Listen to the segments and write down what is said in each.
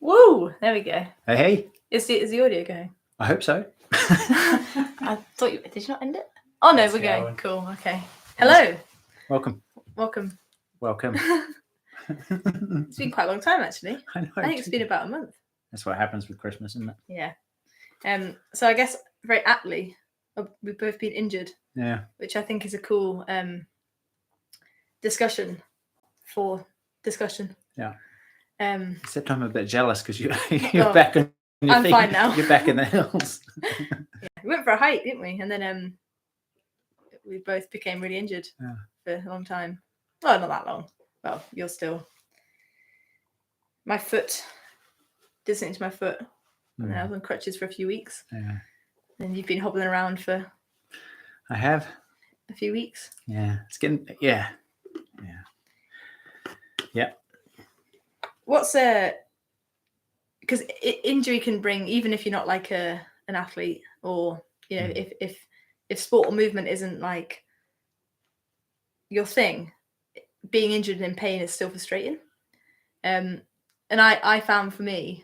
Woo! There we go. Hey. Is the audio going? I hope so. I thought did you not end it? Oh no, It's we're going. going. Cool. Okay. Hello. Welcome. Welcome. It's been quite a long time actually. I know. I think it's been about a month. That's what happens with Christmas, isn't it? Yeah. So I guess very aptly, we've both been injured. Yeah. Which I think is a cool discussion. Yeah. Except I'm a bit jealous because you're back on your I'm feet. fine now. You're back in the hills. Yeah. We went for a hike, didn't we? And then we both became really injured for a long time. Well, not that long. Well, you're still. My foot did something to my foot. And then I was on crutches for a few weeks. Yeah. And you've been hobbling around for. I have. A few weeks. Yeah. It's getting. Yeah. What's because injury can bring, even if you're not like an athlete, or you know, if sport or movement isn't like your thing, being injured and in pain is still frustrating. And I found for me,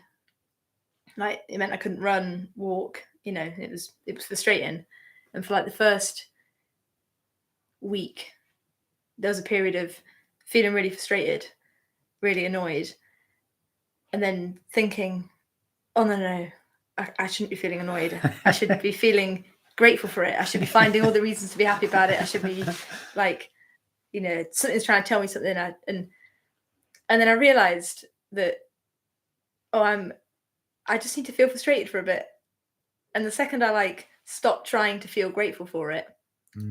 like it meant I couldn't run, walk. You know, it was frustrating. And for like the first week, there was a period of feeling really frustrated, really annoyed. And then thinking, oh, no, I shouldn't be feeling annoyed. I should be feeling grateful for it. I should be finding all the reasons to be happy about it. I should be like, you know, something's trying to tell me something. And then I realized that, I just need to feel frustrated for a bit. And the second I like stopped trying to feel grateful for it,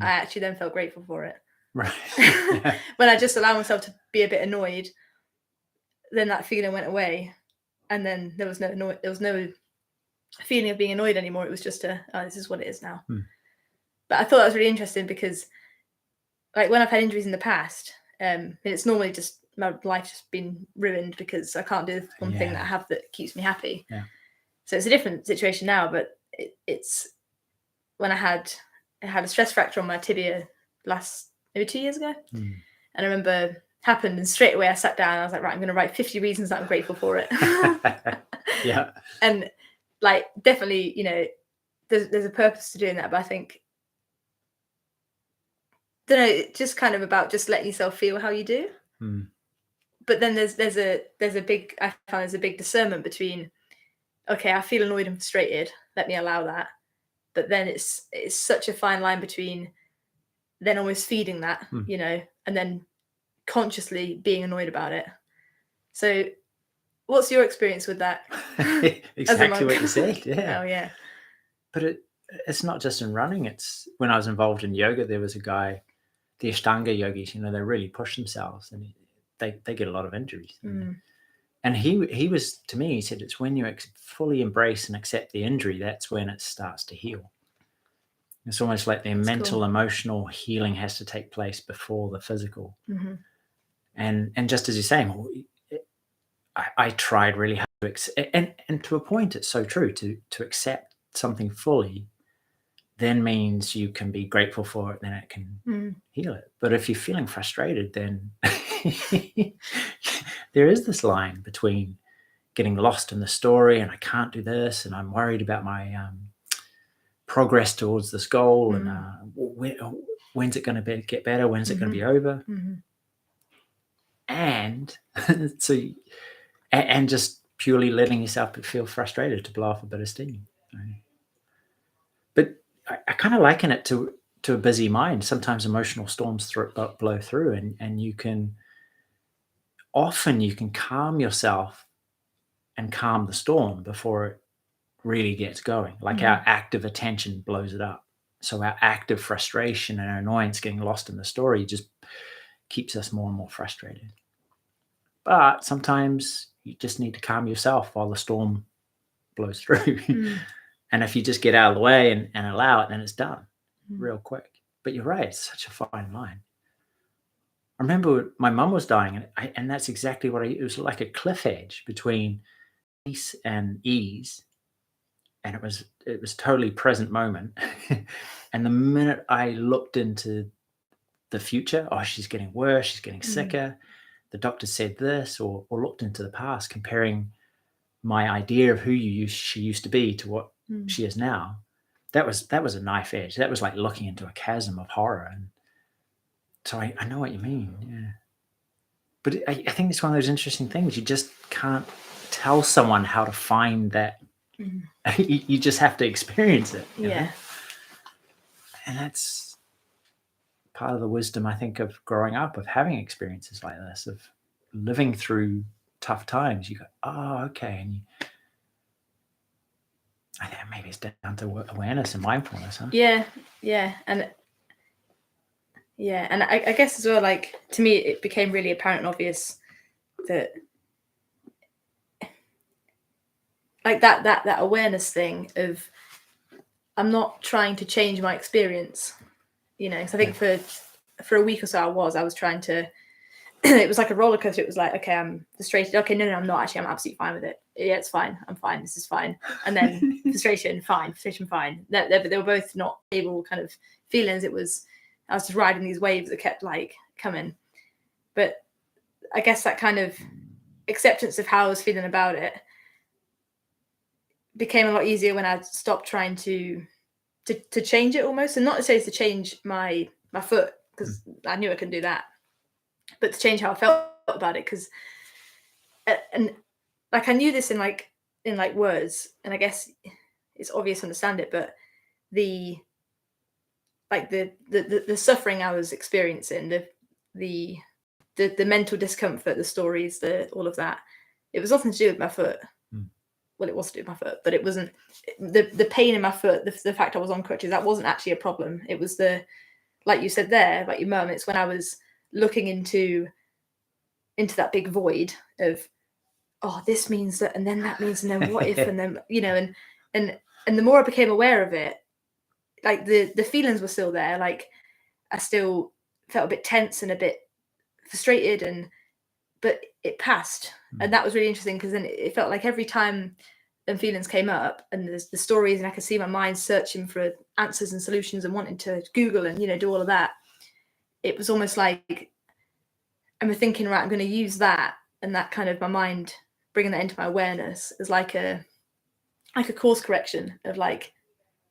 I actually then felt grateful for it. Right. When I just allowed myself to be a bit annoyed, then that feeling went away, and then there was no feeling of being annoyed anymore. It was just this is what it is now. But I thought that was really interesting because, like, when I've had injuries in the past, it's normally just my life's just been ruined because I can't do the one thing that I have that keeps me happy. Yeah. So it's a different situation now, but it's when I had a stress fracture on my tibia maybe 2 years ago, and I remember happened, and straight away I sat down and I was like, right, I'm going to write 50 reasons that I'm grateful for it. Yeah. And like, definitely, you know, there's a purpose to doing that, but I think, don't know, it's just kind of about just letting yourself feel how you do. But then there's a big discernment between, okay, I feel annoyed and frustrated, let me allow that. But then it's such a fine line between then almost feeding that, you know, and then consciously being annoyed about it. So what's your experience with that? Exactly what you said. Yeah. Oh yeah. But it's not just in running. It's when I was involved in yoga, there was a guy, the Ashtanga yogis, you know, they really push themselves and they get a lot of injuries. And he was, to me, he said, it's when you fully embrace and accept the injury, that's when it starts to heal. It's almost like the mental, emotional healing has to take place before the physical. And just as you're saying, I tried really hard to accept, and to a point, it's so true, to accept something fully then means you can be grateful for it, then it can heal it. But if you're feeling frustrated, then there is this line between getting lost in the story and I can't do this and I'm worried about my progress towards this goal and when's it going to get better, when's it going to be over, and and just purely letting yourself feel frustrated to blow off a bit of steam. But I kind of liken it to a busy mind. Sometimes emotional storms blow through, and you can calm yourself and calm the storm before it really gets going. Like our active attention blows it up. So our active frustration and our annoyance getting lost in the story just keeps us more and more frustrated. But sometimes you just need to calm yourself while the storm blows through. And if you just get out of the way and allow it, then it's done real quick. But you're right, it's such a fine line. I remember my mum was dying, and that's exactly what it was, like a cliff edge between peace and ease. And it was totally present moment. And the minute I looked into the future, she's getting worse, she's getting sicker, the doctor said this, or looked into the past, comparing my idea of who she used to be to what Mm. she is now, that was a knife edge. That was like looking into a chasm of horror. And so I know what you mean. Yeah. But I think it's one of those interesting things. You just can't tell someone how to find that. Mm. You just have to experience it. you know? Yeah. And that's part of the wisdom, I think, of growing up, of having experiences like this, of living through tough times. You go, oh, okay. And I think maybe it's down to awareness and mindfulness, huh? Yeah. And I guess as well, like, to me, it became really apparent and obvious that, like, that awareness thing of, I'm not trying to change my experience, you know. So I think for a week or so, I was trying to. It was like a roller coaster. It was like, okay, I'm frustrated. Okay, no, I'm not actually. I'm absolutely fine with it. Yeah, it's fine. I'm fine. This is fine. And then frustration, fine. Frustration, fine. They were both not stable kind of feelings. It was, I was just riding these waves that kept like coming. But I guess that kind of acceptance of how I was feeling about it became a lot easier when I stopped trying to change it almost, and not necessarily to change my foot, because I knew I couldn't do that, but to change how I felt about it. Because and like I knew this in words, and I guess it's obvious to understand it, but the suffering I was experiencing, the mental discomfort, the stories, all of that, it was nothing to do with my foot. Well, it was to do with my foot, but it wasn't the pain in my foot, the fact I was on crutches, that wasn't actually a problem. It was like you said there, like your mum, it's when I was looking into that big void of, oh, this means that, and then that means, and then what if, and then, you know, and the more I became aware of it, like the feelings were still there. Like I still felt a bit tense and a bit frustrated, but it passed. And that was really interesting, because then it felt like every time them feelings came up and there's the stories, and I could see my mind searching for answers and solutions and wanting to Google and, you know, do all of that. It was almost like I'm thinking, right, I'm going to use that, and that kind of my mind bringing that into my awareness is like a course correction of like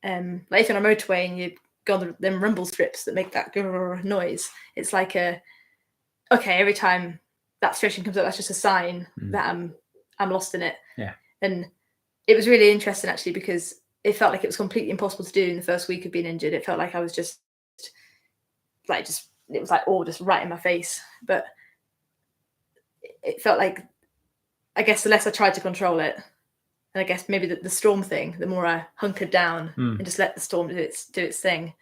if you're on a motorway and you got them rumble strips that make that noise. It's like okay, every time that frustration comes up, that's just a sign that I'm lost in it. Yeah. And it was really interesting actually, because it felt like it was completely impossible to do in the first week of being injured. It felt like I was just it was like all just right in my face. But it felt like, I guess the less I tried to control it, and I guess maybe the storm thing, the more I hunkered down and just let the storm do its thing,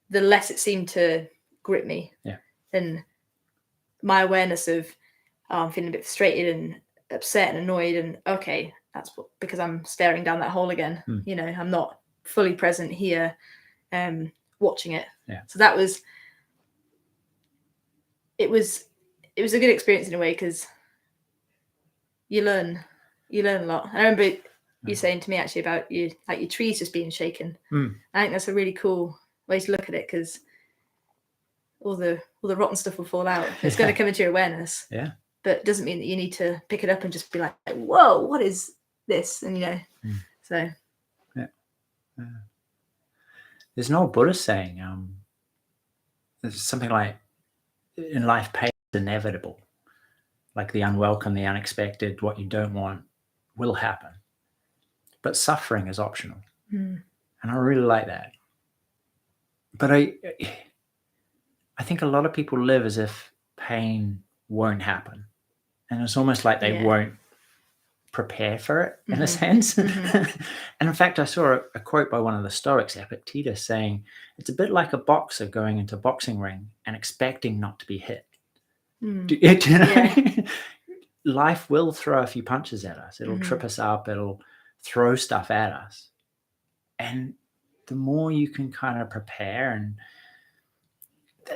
the less it seemed to grip me. Yeah. And my awareness of, I'm feeling a bit frustrated and upset and annoyed, and okay, that's because I'm staring down that hole again. You know, I'm not fully present here, watching it. Yeah. So that was, it was a good experience in a way, because you learn a lot. I remember you saying to me actually about your trees just being shaken. I think that's a really cool way to look at it, because all the rotten stuff will fall out. It's going to come into your awareness. Yeah. But it doesn't mean that you need to pick it up and just be like, whoa, what is this? And, you know, so. Yeah. There's an old Buddhist saying, there's something like, in life, pain is inevitable. Like the unwelcome, the unexpected, what you don't want will happen. But suffering is optional. And I really like that. But I think a lot of people live as if pain won't happen. And it's almost like they won't prepare for it, in a sense. And in fact, I saw a quote by one of the Stoics, Epictetus, saying, it's a bit like a boxer going into a boxing ring and expecting not to be hit. Do you know? Life will throw a few punches at us. It'll trip us up. It'll throw stuff at us. And the more you can kind of prepare, and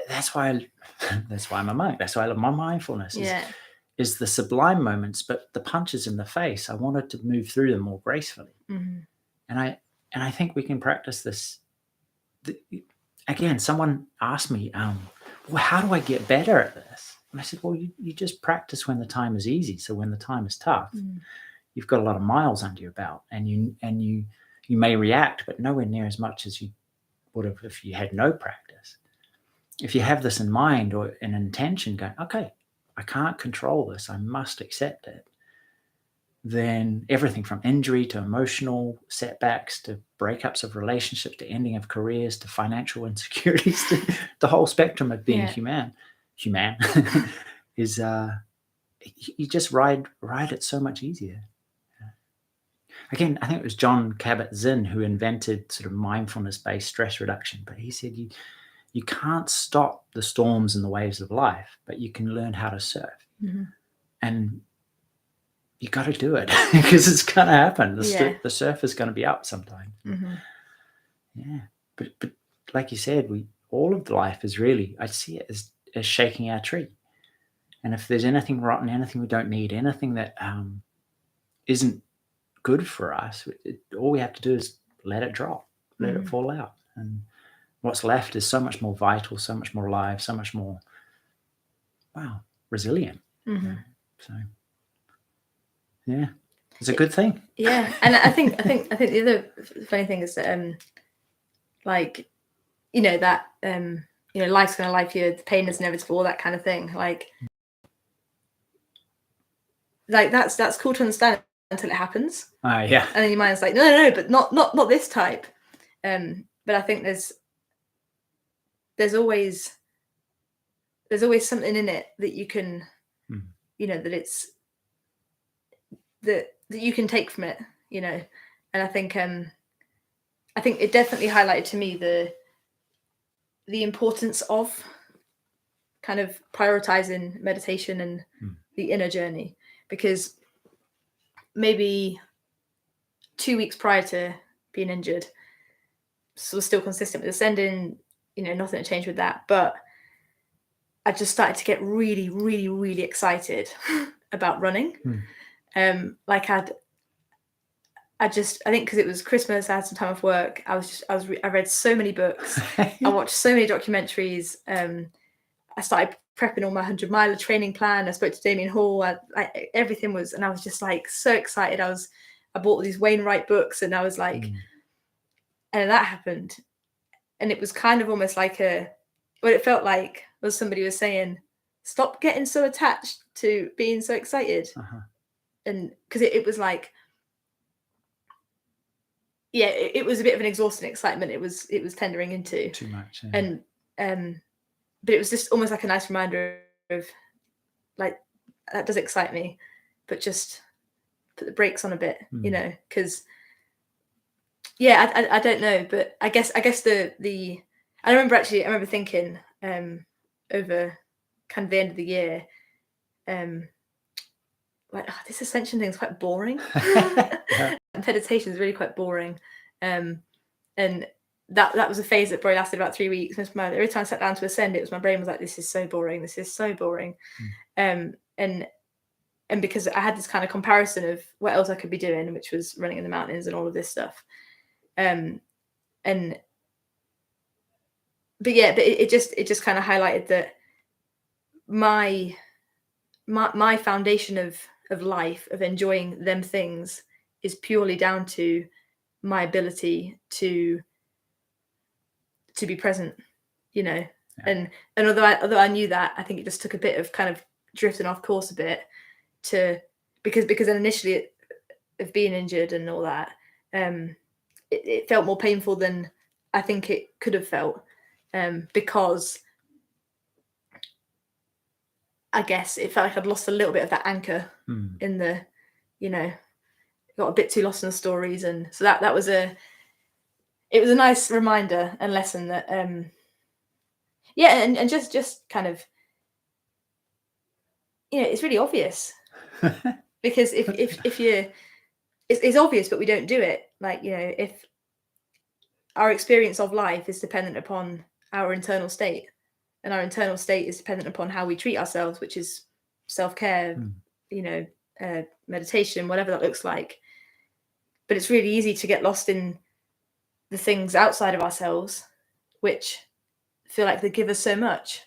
that's why I'm a monk. That's why I love my mindfulness. Is the sublime moments, but the punches in the face, I wanted to move through them more gracefully. And I think we can practice this. Again, someone asked me, well, how do I get better at this? And I said, well, you just practice when the time is easy. So when the time is tough, you've got a lot of miles under your belt, and you may react, but nowhere near as much as you would have if you had no practice. If you have this in mind or an intention going, okay, I can't control this, I must accept it, then everything from injury to emotional setbacks to breakups of relationships to ending of careers to financial insecurities to the whole spectrum of being human is you just ride it so much easier. Again, I think it was John Kabat-Zinn who invented sort of mindfulness-based stress reduction, but he said you can't stop the storms and the waves of life, but you can learn how to surf. And you got to do it because it's going to happen. The surf is going to be up sometime. Yeah. But like you said, all of life is really, I see it as shaking our tree. And if there's anything rotten, anything we don't need, anything that isn't good for us, all we have to do is let it drop, let it fall out. And what's left is so much more vital, so much more alive, so much more, resilient. So, yeah, it's a good thing. Yeah, and I think the other funny thing is that, like, that life's gonna life you, the pain is inevitable, all that kind of thing. Like that's cool to understand until it happens. Yeah. And then your mind's like, no, but not this type. But I think there's always something in it that you can, that it's that you can take from it, and I think it definitely highlighted to me the importance of kind of prioritizing meditation and the inner journey, because maybe 2 weeks prior to being injured, so was still consistent with ascending, nothing had changed with that, but I just started to get really, really, really excited about running. Like I think because it was Christmas, I had some time off work. I read so many books. I watched so many documentaries. I started prepping all my 100-mile training plan. I spoke to Damien Hall. Everything was, and I was just like so excited. I bought all these Wainwright books, and I was like, and that happened, and it was kind of almost like what it felt like was somebody was saying, stop getting so attached to being so excited. And because it was like, it was a bit of an exhausting excitement. It was tendering into too much. And but it was just almost like a nice reminder of, like, that does excite me, but just put the brakes on a bit, because I don't know, but I guess I remember thinking over kind of the end of the year, like, this ascension thing is quite boring. Meditation is really quite boring, and that was a phase that probably lasted about 3 weeks. Every time I sat down to ascend, my brain was like, this is so boring, and because I had this kind of comparison of what else I could be doing, which was running in the mountains and all of this stuff, but it just kind of highlighted that my foundation of life, of enjoying them things, is purely down to my ability to be present, and although I knew that, I think it just took a bit of kind of drifting off course a bit, because then initially of being injured and all that, it felt more painful than I think it could have felt, because I guess it felt like I'd lost a little bit of that anchor in the, got a bit too lost in the stories, and so that was it was a nice reminder and lesson that and just kind of, it's really obvious, because if you, it's obvious, but we don't do it. Like, if our experience of life is dependent upon our internal state, and our internal state is dependent upon how we treat ourselves, which is self-care, meditation, whatever that looks like. But it's really easy to get lost in the things outside of ourselves, which feel like they give us so much,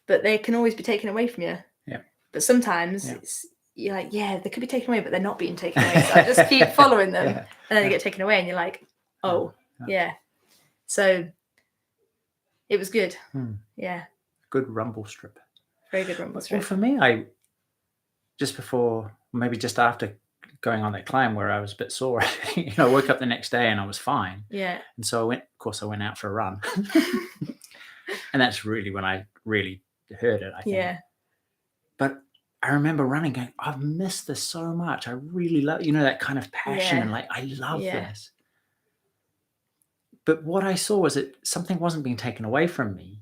but they can always be taken away from you. Yeah. But sometimes you're like, yeah, they could be taken away, but they're not being taken away. So I just keep following them, Yeah. and then they get taken away, and you're like, oh, yeah. So it was good. Yeah, Good rumble strip. very good rumble strip. Well, for me, I just before, maybe just after going on that climb where I was a bit sore, I woke up the next day and I was fine. Yeah. And so I went out for a run. And that's really when I really heard it, I think. Yeah. But I remember running going, I've missed this so much. I really love, that kind of passion and like, I love this. But what I saw was that something wasn't being taken away from me,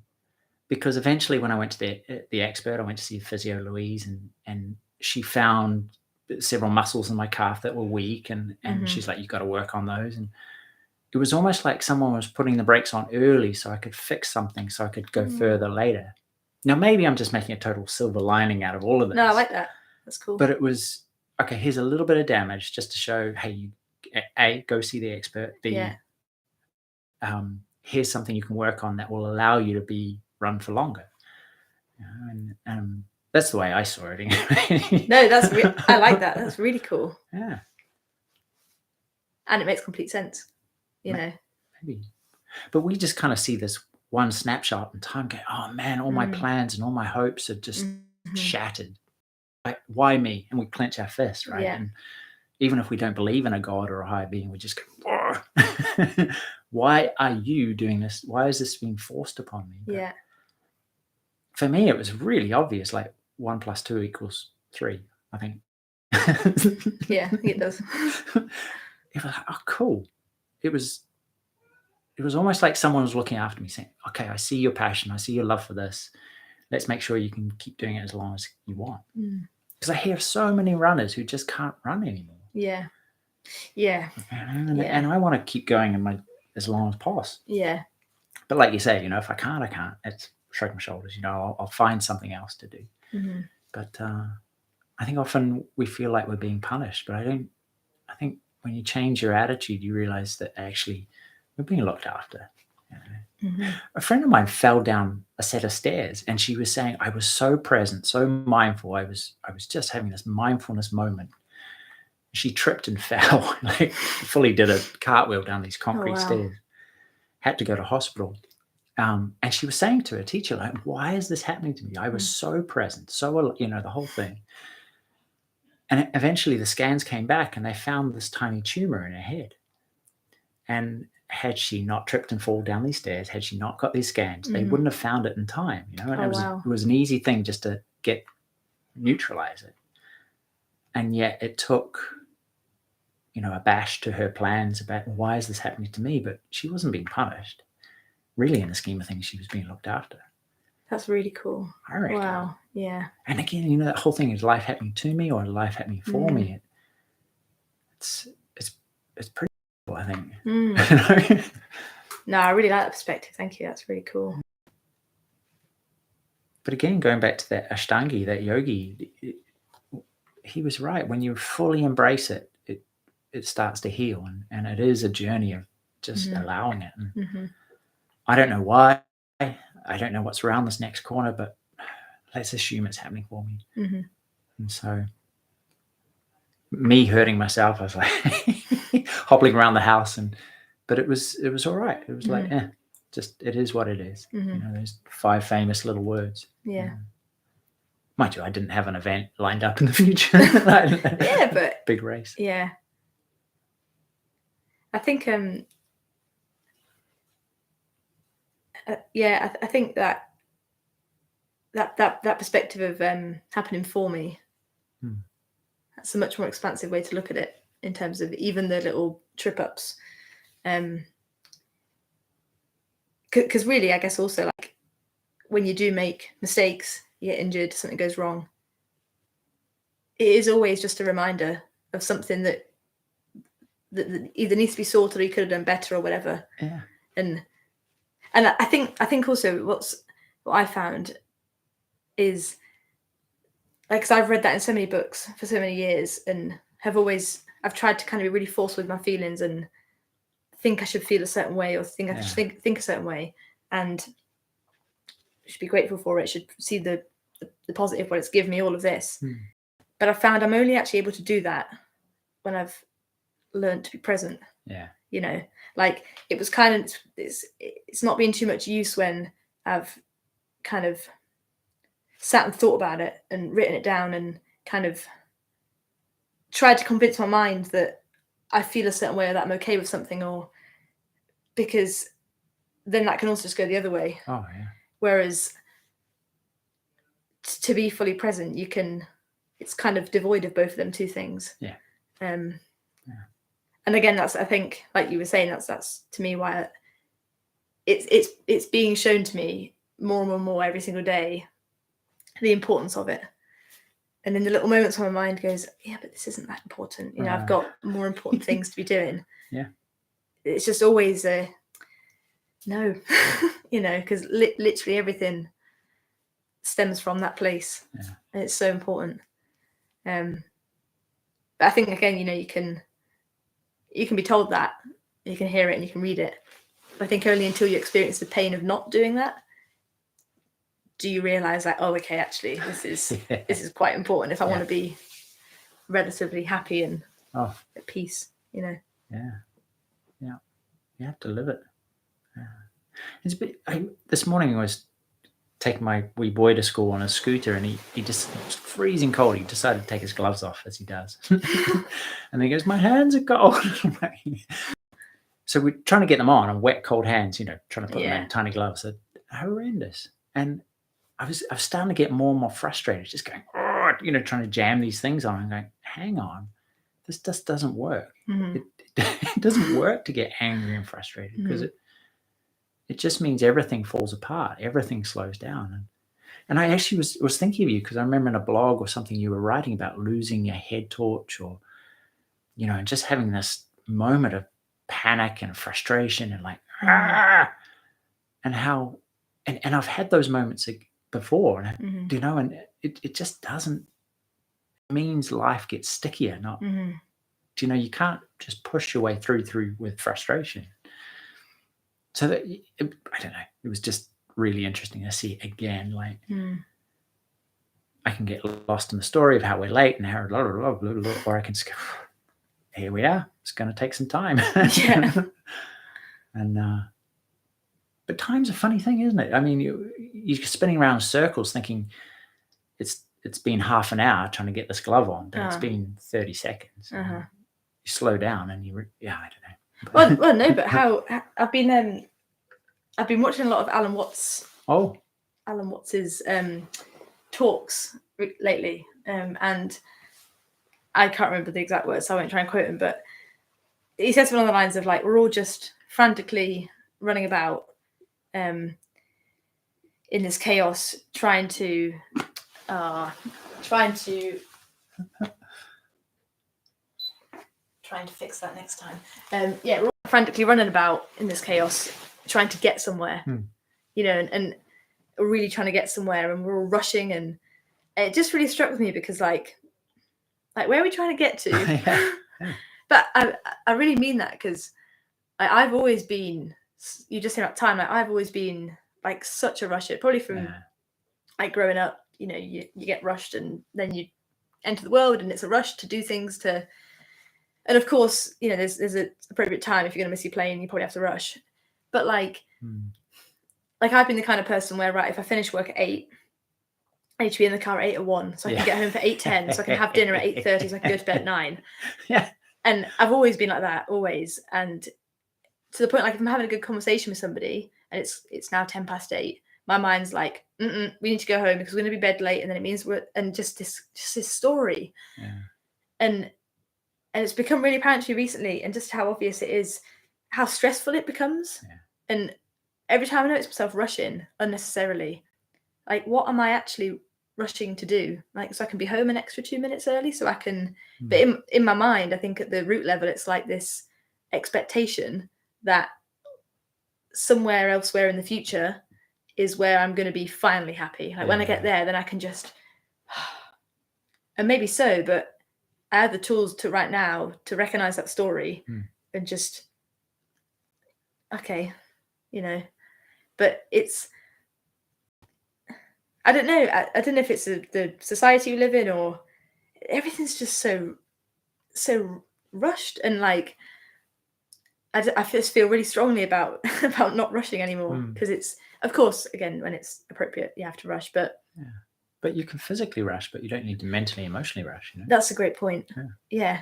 because eventually when I went to the expert, I went to see Physio Louise, and she found several muscles in my calf that were weak, and she's like, you got to work on those. And it was almost like someone was putting the brakes on early so I could fix something, so I could go further later. Now, maybe I'm just making a total silver lining out of all of this. No, I like that. That's cool. But it was, okay, here's a little bit of damage just to show, hey, A, go see the expert. B, here's something you can work on that will allow you to run for longer. And that's the way I saw it. No, I like that. That's really cool. Yeah. And it makes complete sense, Maybe. But we just kind of see this one snapshot in time, go, oh man, all my plans and all my hopes are just shattered. Like, why me? And we clench our fists, right? Yeah. And even if we don't believe in a God or a higher being, we just go, why are you doing this? Why is this being forced upon me? But for me, it was really obvious, like 1 + 2 = 3, I think. Yeah, it does. It was like, oh, cool. It was almost like someone was looking after me saying, okay, I see your passion. I see your love for this. Let's make sure you can keep doing it as long as you want. Because I hear so many runners who just can't run anymore. Yeah. Yeah. And I want to keep going as long as possible. Yeah. But like you say, if I can't, I can't. It's shrug my shoulders. I'll find something else to do. But I think often we feel like we're being punished. But I think when you change your attitude, you realize that actually we're being looked after. A friend of mine fell down a set of stairs, and she was saying, I was so present, so mindful. I was just having this mindfulness moment. She tripped and fell, like fully did a cartwheel down these concrete stairs. Had to go to hospital. And she was saying to her teacher, like, why is this happening to me? I was so present, so, the whole thing. And eventually the scans came back and they found this tiny tumor in her head. And had she not tripped and fallen down these stairs, had she not got these scans, they wouldn't have found it in time. And it was an easy thing just to neutralize it. And yet it took, a bash to her plans about, why is this happening to me? But she wasn't being punished. Really, in the scheme of things, she was being looked after. That's really cool. I reckon. Wow. Yeah. And again, that whole thing is life happening to me or life happening for me. It's pretty cool, I think. No, I really like that perspective. Thank you. That's really cool. But again, going back to that Ashtangi, that yogi, he was right. When you fully embrace it, it starts to heal. And it is a journey of just allowing it. And I don't know why. I don't know what's around this next corner, but let's assume it's happening for me. And so me hurting myself, I was like hobbling around the house, but it was all right. It was like, it is what it is. Those 5 famous little words. Yeah. Mind you, I didn't have an event lined up in the future. Yeah, but big race. Yeah. I think I think that perspective of happening for me, that's a much more expansive way to look at it in terms of even the little trip ups. Because really, I guess also, like, when you do make mistakes, you get injured, something goes wrong, it is always just a reminder of something that either needs to be sorted or you could have done better or whatever. Yeah. And I think also what I found is, like, because I've read that in so many books for so many years, and I've tried to kind of be really forceful with my feelings and think I should feel a certain way, or think I should think a certain way, and should be grateful for it. Should see the positive, what it's given me, all of this. But I found I'm only actually able to do that when I've learned to be present. Yeah. You know, like it was kind of, it's not been too much use when I've kind of sat and thought about it and written it down and kind of tried to convince my mind that I feel a certain way or that I'm okay with something, or because then that can also just go the other way. Oh yeah. Whereas to be fully present, it's kind of devoid of both of them two things. Yeah. And again, that's, I think, like you were saying, that's to me why it's being shown to me more and more and more every single day, the importance of it. And in the little moments where my mind goes, yeah, but this isn't that important. You know, I've got more important things to be doing. Yeah. It's just always no, you know, because literally everything stems from that place. Yeah. And it's so important. But I think, again, you know, you can be told that, you can hear it and you can read it. But I think only until you experience the pain of not doing that do you realize that, oh, okay, actually, this is quite important if I want to be relatively happy and at peace, you know. Yeah. You have to live it. Yeah. It's a bit. This morning I was taking my wee boy to school on a scooter, and he just, it was freezing cold. He decided to take his gloves off, as he does, and then he goes, "My hands are cold." So we're trying to get them on, and wet, cold hands, you know, trying to put them in tiny gloves. They're horrendous. And I was starting to get more and more frustrated, just going, you know, trying to jam these things on. I'm going, hang on, this just doesn't work. Mm-hmm. It doesn't work to get angry and frustrated, because it just means everything falls apart. Everything slows down. And I actually was thinking of you, because I remember in a blog or something you were writing about losing your head torch, or, you know, just having this moment of panic and frustration and like, and how, and I've had those moments before, and you know, and it just doesn't, it means life gets stickier, not, you know, you can't just push your way through with frustration. So that, I don't know, it was just really interesting to see again, like, I can get lost in the story of how we're late and how blah, blah, blah, blah, or I can just go, here we are, it's going to take some time. And but time's a funny thing, isn't it? I mean, you're spinning around in circles thinking it's been half an hour trying to get this glove on, but it's been 30 seconds. You slow down and I don't know. Well, no, but how I've been watching a lot of Alan Watts. Oh, Alan Watts's talks lately, and I can't remember the exact words, so I won't try and quote him. But he says something along the lines of like, we're all just frantically running about in this chaos, trying to fix that next time. We're all frantically running about in this chaos, trying to get somewhere, you know, and really trying to get somewhere, and we're all rushing, and it just really struck with me, because like where are we trying to get to? But I really mean that, because I've always been, you just say about time, like I've always been like such a rusher, probably from like growing up, you know, you get rushed and then you enter the world and it's a rush to do things to, and of course, you know, there's an appropriate time. If you're going to miss your plane, you probably have to rush. But like I've been the kind of person where, right, if I finish work at 8, I need to be in the car at 8:01, so I can get home for 8:10, so I can have dinner at 8:30, so I can go to bed at 9. And I've always been like that, always. And to the point, like if I'm having a good conversation with somebody and it's now 8:10, my mind's like, we need to go home because we're going to be bed late, and then it means and just this story. And it's become really apparent to me recently, and just how obvious it is, how stressful it becomes. And every time I notice myself rushing unnecessarily, like, what am I actually rushing to do? Like, so I can be home an extra 2 minutes early, so I can. But in my mind, I think at the root level, it's like this expectation that somewhere elsewhere in the future is where I'm going to be finally happy. Like when I get there, then I can just, and maybe so, but I have the tools to right now to recognize that story and just, okay, you know, but it's, I don't know. I don't know if it's the society we live in, or everything's just so rushed, and like I just feel really strongly about about not rushing anymore, because it's, of course, again, when it's appropriate, you have to rush, but you can physically rush, but you don't need to mentally, emotionally rush. That's a great point. Yeah,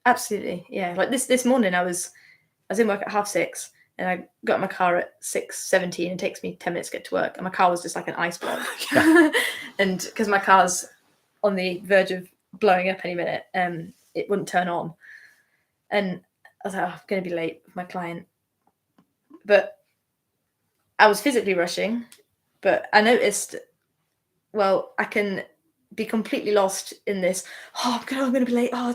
absolutely. Yeah, like this morning, I was in work at 6:30, and I got in my car at 6:17. It takes me 10 minutes to get to work, and my car was just like an ice block. And because my car's on the verge of blowing up any minute, it wouldn't turn on, and I was like, I'm going to be late with my client. But I was physically rushing, but I noticed, well, I can be completely lost in this. Oh, I'm going to be late. Oh,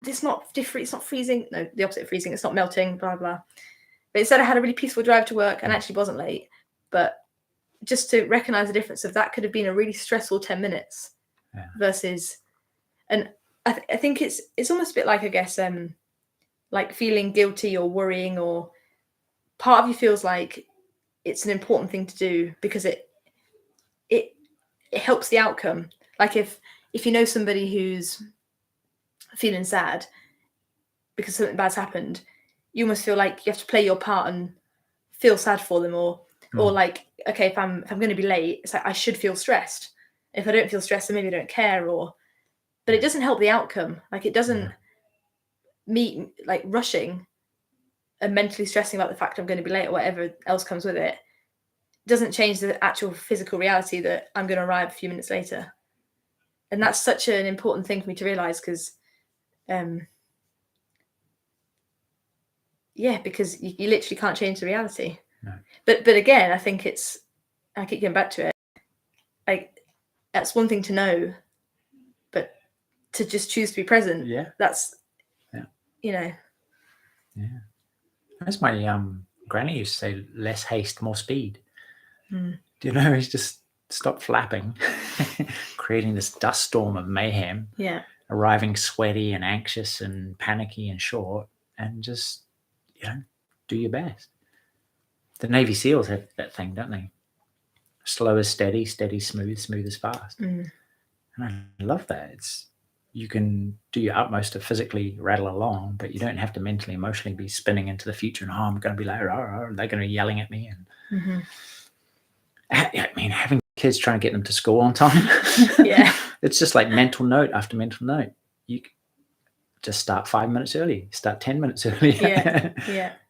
it's not different. It's not freezing. No, the opposite of freezing. It's not melting, blah, blah. But instead I had a really peaceful drive to work and actually wasn't late. But just to recognize the difference of that could have been a really stressful 10 minutes versus, and I think it's almost a bit like, I guess, like feeling guilty or worrying, or part of you feels like it's an important thing to do because it helps the outcome. Like if you know somebody who's feeling sad because something bad's happened, you almost feel like you have to play your part and feel sad for them, or like, okay, if I'm going to be late, it's like I should feel stressed. If I don't feel stressed, then maybe I don't care, but it doesn't help the outcome. Like it doesn't me like rushing and mentally stressing about the fact I'm going to be late or whatever else comes with it doesn't change the actual physical reality that I'm going to arrive a few minutes later. And that's such an important thing for me to realize, because because you literally can't change the reality. No. But again, I think I keep going back to it, like that's one thing to know, but to just choose to be present, that's As my granny used to say, less haste, more speed. He's just stop flapping, creating this dust storm of mayhem, arriving sweaty and anxious and panicky and short, and just do your best. The Navy SEALs have that thing, don't they? Slow as steady, steady smooth, smooth as fast. And I love that. You can do your utmost to physically rattle along, but you don't have to mentally, emotionally be spinning into the future and, I'm going to be later, they're going to be yelling at me. And I mean, having kids, trying to get them to school on time. It's just like mental note after mental note. You just start 5 minutes early, start 10 minutes early.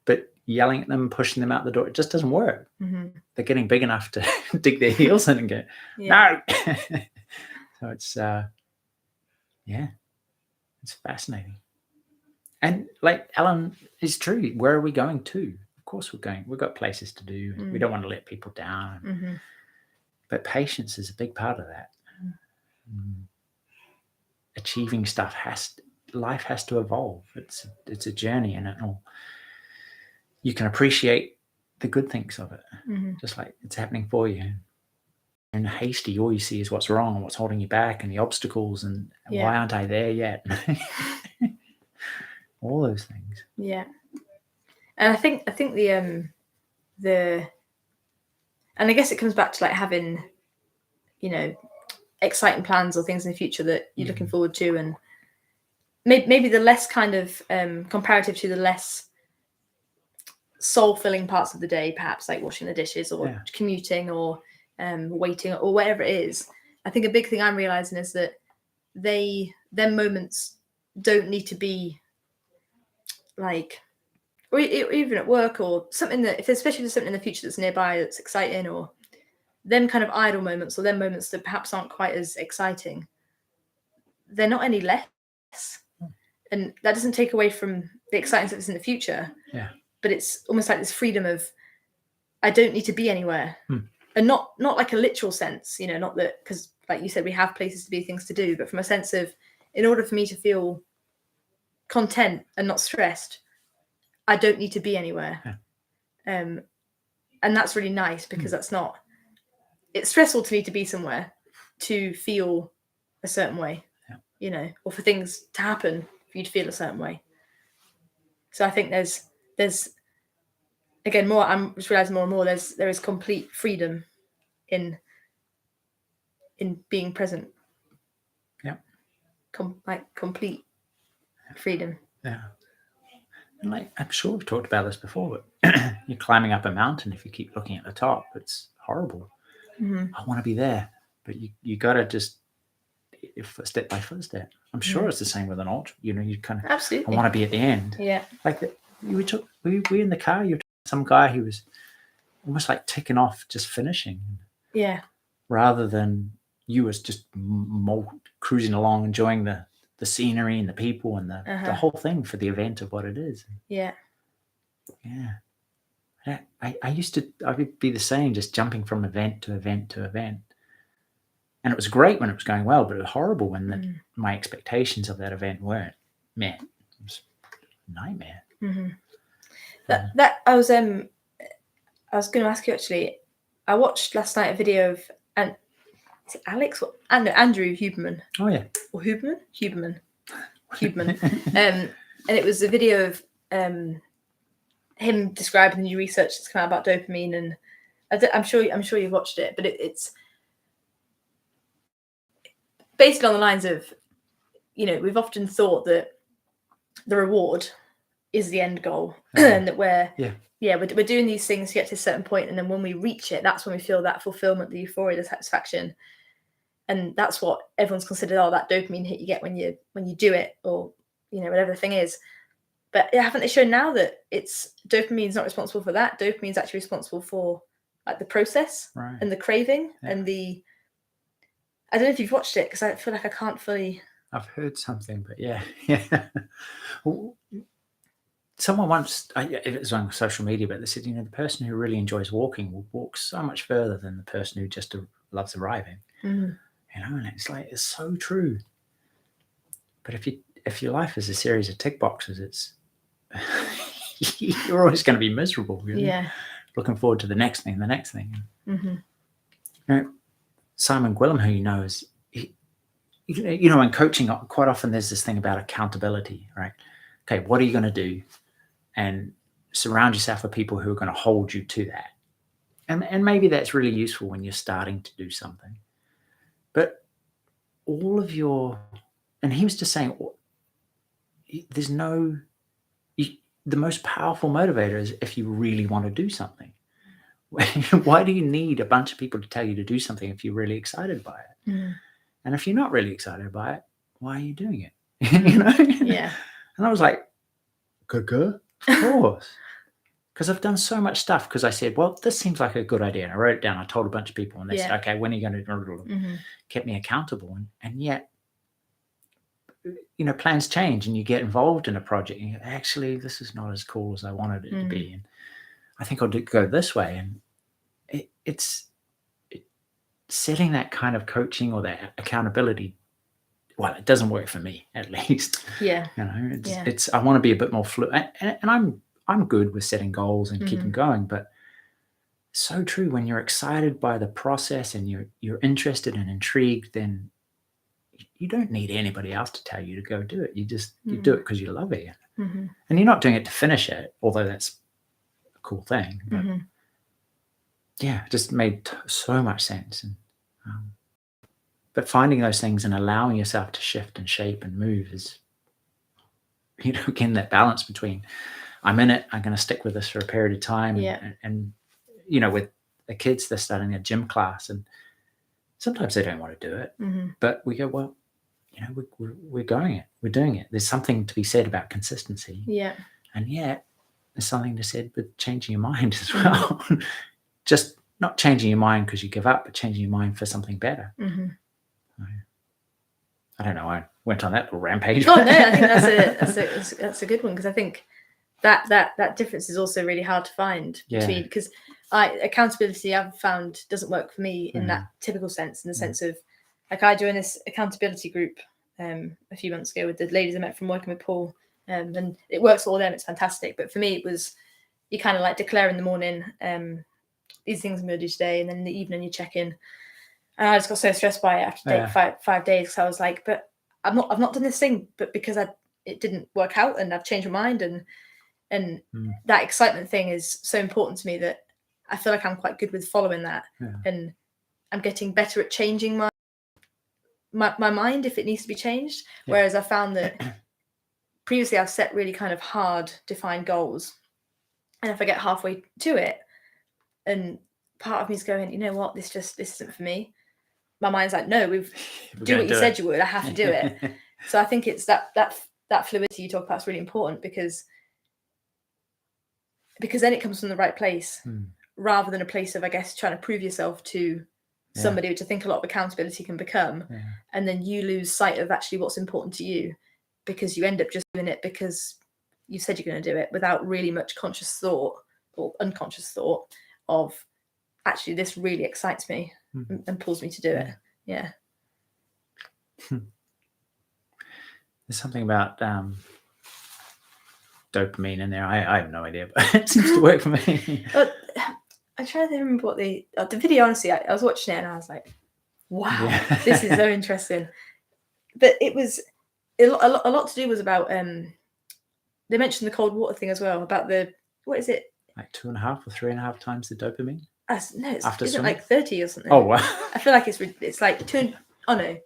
But yelling at them, pushing them out the door, it just doesn't work. They're getting big enough to dig their heels in and go, no. So it's, it's fascinating. And like Ellen is true. Where are we going to? Of course we're going. We've got places to do. We don't want to let people down. But patience is a big part of that. Achieving stuff life has to evolve. It's a journey, and you can appreciate the good things of it, just like it's happening for you. And hasty, all you see is what's wrong and what's holding you back and the obstacles and why aren't I there yet? All those things. Yeah. And I think the and I guess it comes back to like having, exciting plans or things in the future that you're looking forward to, and maybe the less kind of comparative to the less soul-filling parts of the day, perhaps like washing the dishes or commuting or waiting or whatever it is. I think a big thing I'm realizing is that them moments don't need to be like, or even at work or something that, especially if there's something in the future that's nearby that's exciting, or them kind of idle moments or them moments that perhaps aren't quite as exciting, they're not any less. And that doesn't take away from the exciting stuff that's in the future. But it's almost like this freedom of, I don't need to be anywhere. And not like a literal sense, not that, because like you said, we have places to be, things to do, but from a sense of, in order for me to feel content and not stressed, I don't need to be anywhere. And that's really nice, because it's stressful to need to be somewhere to feel a certain way, or for things to happen for you to feel a certain way. So I think there's again, more, I'm just realizing more and more, there is complete freedom in being present. complete freedom. Yeah. And like, I'm sure we've talked about this before, but you're climbing up a mountain. If you keep looking at the top, it's horrible. I want to be there, but you got to just step by footstep. I'm sure it's the same with an ultra. You know, you kind of Absolutely. I want to be at the end. Yeah. Like we in the car. You were some guy who was almost like ticking off, just finishing. Yeah. Rather than you was just cruising along, enjoying the scenery and the people and the whole thing for the event of what it is. Yeah. Yeah. I would be the same, just jumping from event to event to event. And it was great when it was going well, but it was horrible when my expectations of that event weren't met. It was a nightmare. That I was going to ask you actually. I watched last night a video of is it Alex or Andrew Huberman? Oh yeah, or Huberman. And it was a video of him describing the new research that's come out about dopamine, and I'm sure you've watched it, but it's basically on the lines of, you know, we've often thought that the reward is the end goal, and that we're doing these things to get to a certain point, and then when we reach it, that's when we feel that fulfillment, the euphoria, the satisfaction, and that's what everyone's considered. Oh, that dopamine hit you get when you do it, or you know, whatever the thing is. But haven't they shown now that dopamine's not responsible for that? Dopamine's actually responsible for like the process and the craving and the. I don't know if you've watched it because I feel like I can't fully. I've heard something, but yeah. Someone once, it was on social media, but they said, you know, the person who really enjoys walking will walk so much further than the person who just loves arriving. You know, and it's like, it's so true. But if your life is a series of tick boxes, it's you're always going to be miserable. Really. Yeah. Looking forward to the next thing. You know, Simon Gwilym, who you know, is, you know, in coaching, quite often there's this thing about accountability, right? Okay, what are you going to do? And surround yourself with people who are going to hold you to that. And maybe that's really useful when you're starting to do something. But all of and he was just saying, there's the most powerful motivator is if you really want to do something. Why do you need a bunch of people to tell you to do something if you're really excited by it? And if you're not really excited by it, why are you doing it? You know? Yeah. And I was like, of course. Because I've done so much stuff because I said, well, this seems like a good idea. And I wrote it down. I told a bunch of people and they said, okay, when are you going to keep me accountable? And yet, you know, plans change and you get involved in a project and you go, actually, this is not as cool as I wanted it to be. And I think I'll go this way. And it's setting that kind of coaching or that accountability. Well, it doesn't work for me, at least. Yeah. You know, it's I want to be a bit more fluid, and I'm good with setting goals and keeping going, but so true when you're excited by the process and you're interested and intrigued, then you don't need anybody else to tell you to go do it. You just you do it because you love it, and you're not doing it to finish it, although that's a cool thing. But yeah, it just made so much sense. And but finding those things and allowing yourself to shift and shape and move is, you know, again, that balance between I'm in it, I'm going to stick with this for a period of time. And you know, with the kids, they're starting a gym class and sometimes they don't want to do it, but we go, well, you know, we're going it, we're doing it. There's something to be said about consistency. Yeah. And yet there's something to be said with changing your mind as well. Just not changing your mind because you give up, but changing your mind for something better. I don't know. I went on that little rampage. Oh no, I think that's a good one because I think that difference is also really hard to find between, because accountability I've found doesn't work for me in that typical sense, in the sense of like I joined this accountability group a few months ago with the ladies I met from working with Paul, and it works for all them. It's fantastic, but for me it was you kind of like declare in the morning these things I'm going to do today, and then in the evening you check in. And I just got so stressed by it after five days because I was like, but I've not done this thing, but because it didn't work out and I've changed my mind, and that excitement thing is so important to me that I feel like I'm quite good with following that, and I'm getting better at changing my my mind if it needs to be changed. Yeah. Whereas I found that previously I've set really kind of hard defined goals, and if I get halfway to it and part of me is going, you know what, this isn't for me, my mind's like, no, We're do gonna what you said you would. I have to do it. it. So I think it's that fluidity you talk about is really important, because then it comes from the right place, rather than a place of, I guess, trying to prove yourself to somebody, which I think a lot of accountability can become. Yeah. And then you lose sight of actually what's important to you, because you end up just doing it because you said you're going to do it without really much conscious thought or unconscious thought of, actually, this really excites me and pulls me to do it. Yeah. There's something about dopamine in there. I have no idea, but it seems to work for me. But I'm trying to remember what the video, honestly, I was watching it and I was like, wow, this is so interesting. But it was a lot to do was about, they mentioned the cold water thing as well, about what is it? Like 2.5 or 3.5 times the dopamine? No, After isn't it swimming? like 30 or something? Oh, wow. I feel like it's like 200, oh no,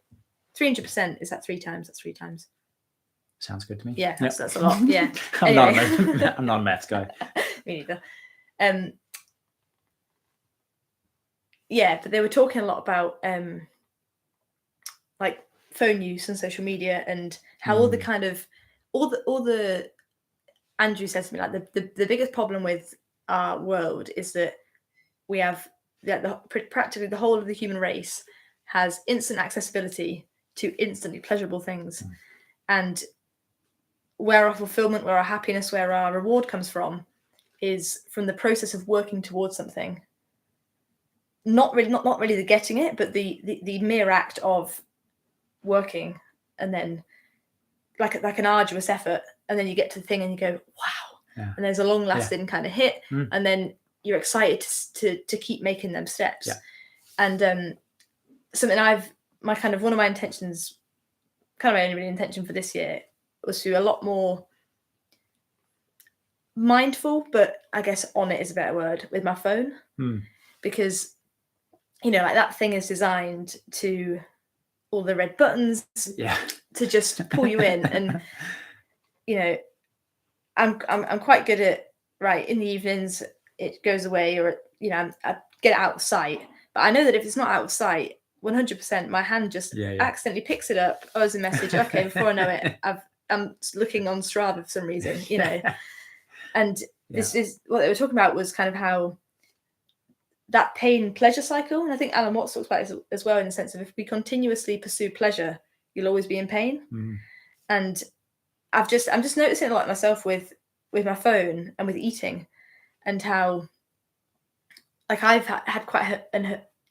300%. Is that 3 times? That's 3 times. Sounds good to me. Yeah, that's a lot. Yeah. I'm not a maths guy. Me neither. Yeah, but they were talking a lot about like phone use and social media, and how all the kind of all the Andrew says to me, like the biggest problem with our world is that we have practically the whole of the human race has instant accessibility to instantly pleasurable things, and where our fulfillment, where our happiness, where our reward comes from is from the process of working towards something. Not really the getting it, but the mere act of working, and then like an arduous effort, and then you get to the thing and you go, wow, and there's a long lasting kind of hit, and then you're excited to keep making them steps. And something one of my intentions, kind of my only intention for this year, was to be a lot more mindful, but I guess on it is a better word, with my phone, because like that thing is designed to all the red buttons to just pull you in, and I'm quite good at, right, in the evenings it goes away, or I get it out of sight, but I know that if it's not out of sight 100%, my hand just accidentally picks it up. Oh, there's a message. Okay, before I know it, I'm looking on Strava for some reason, and this is what they were talking about, was kind of how that pain pleasure cycle. And I think Alan Watts talks about it as well, in the sense of, if we continuously pursue pleasure, you'll always be in pain. And I'm just noticing a lot myself with my phone and with eating, and how, like, I've had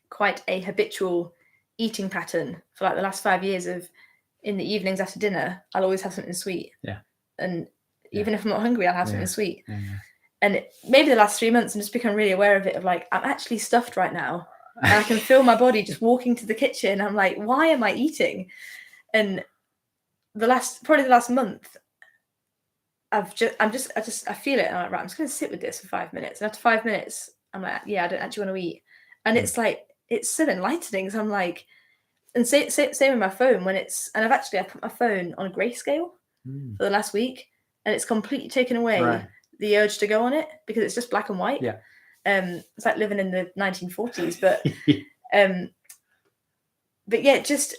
quite a habitual eating pattern for like the last 5 years of, in the evenings after dinner, I'll always have something sweet. And even if I'm not hungry, I'll have something sweet. And maybe the last 3 months, I'm just becoming really aware of it, of like, I'm actually stuffed right now. And I can feel my body just walking to the kitchen. I'm like, why am I eating? And probably the last month, I feel it. And I'm like, right, I'm just going to sit with this for 5 minutes. And after 5 minutes, I'm like, yeah, I don't actually want to eat. And it's like, it's so enlightening. So I'm like, and same with my phone, and I put my phone on grayscale for the last week, and it's completely taken away the urge to go on it, because it's just black and white. It's like living in the 1940s, but yeah, just,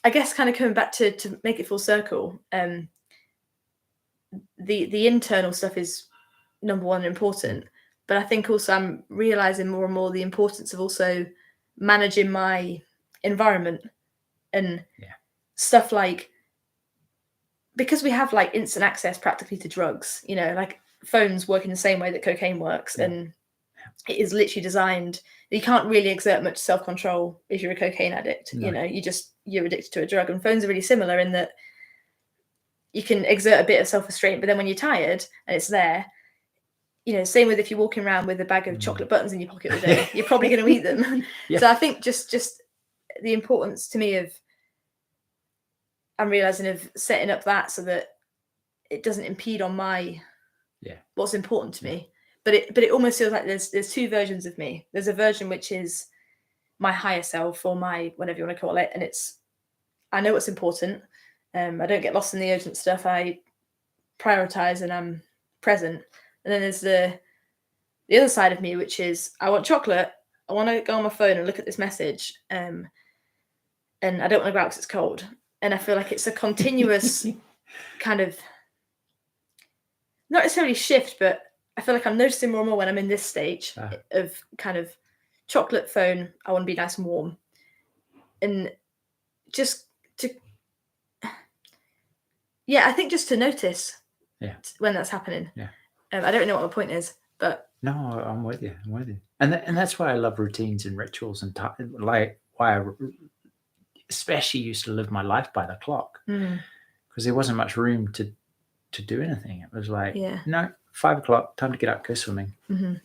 I guess, kind of coming back to make it full circle. The internal stuff is number one important, but I think also I'm realizing more and more the importance of also managing my environment and stuff, like, because we have like instant access practically to drugs, like phones work in the same way that cocaine works, and it is literally designed, you can't really exert much self-control if you're a cocaine addict. You're addicted to a drug, and phones are really similar in that you can exert a bit of self-restraint, but then when you're tired and it's there, same with if you're walking around with a bag of chocolate buttons in your pocket all day, you're probably going to eat them. So I think just the importance to me of, I'm realizing, of setting up that so that it doesn't impede on my what's important to me. But it almost feels like there's two versions of me. There's a version which is my higher self, or my, whatever you want to call it, and it's, I know what's important. I don't get lost in the urgent stuff. I prioritize and I'm present. And then there's the other side of me, which is I want chocolate. I want to go on my phone and look at this message. And I don't want to go out because it's cold. And I feel like it's a continuous kind of, not necessarily shift, but I feel like I'm noticing more and more when I'm in this stage of kind of chocolate, phone. I want to be nice and warm. And just to, I think just to notice when that's happening. Yeah. I don't know what my point is, but. No, I'm with you. And that's why I love routines and rituals and like why I especially used to live my life by the clock, because there wasn't much room to do anything. It was like, no, 5 o'clock, time to get up, go swimming.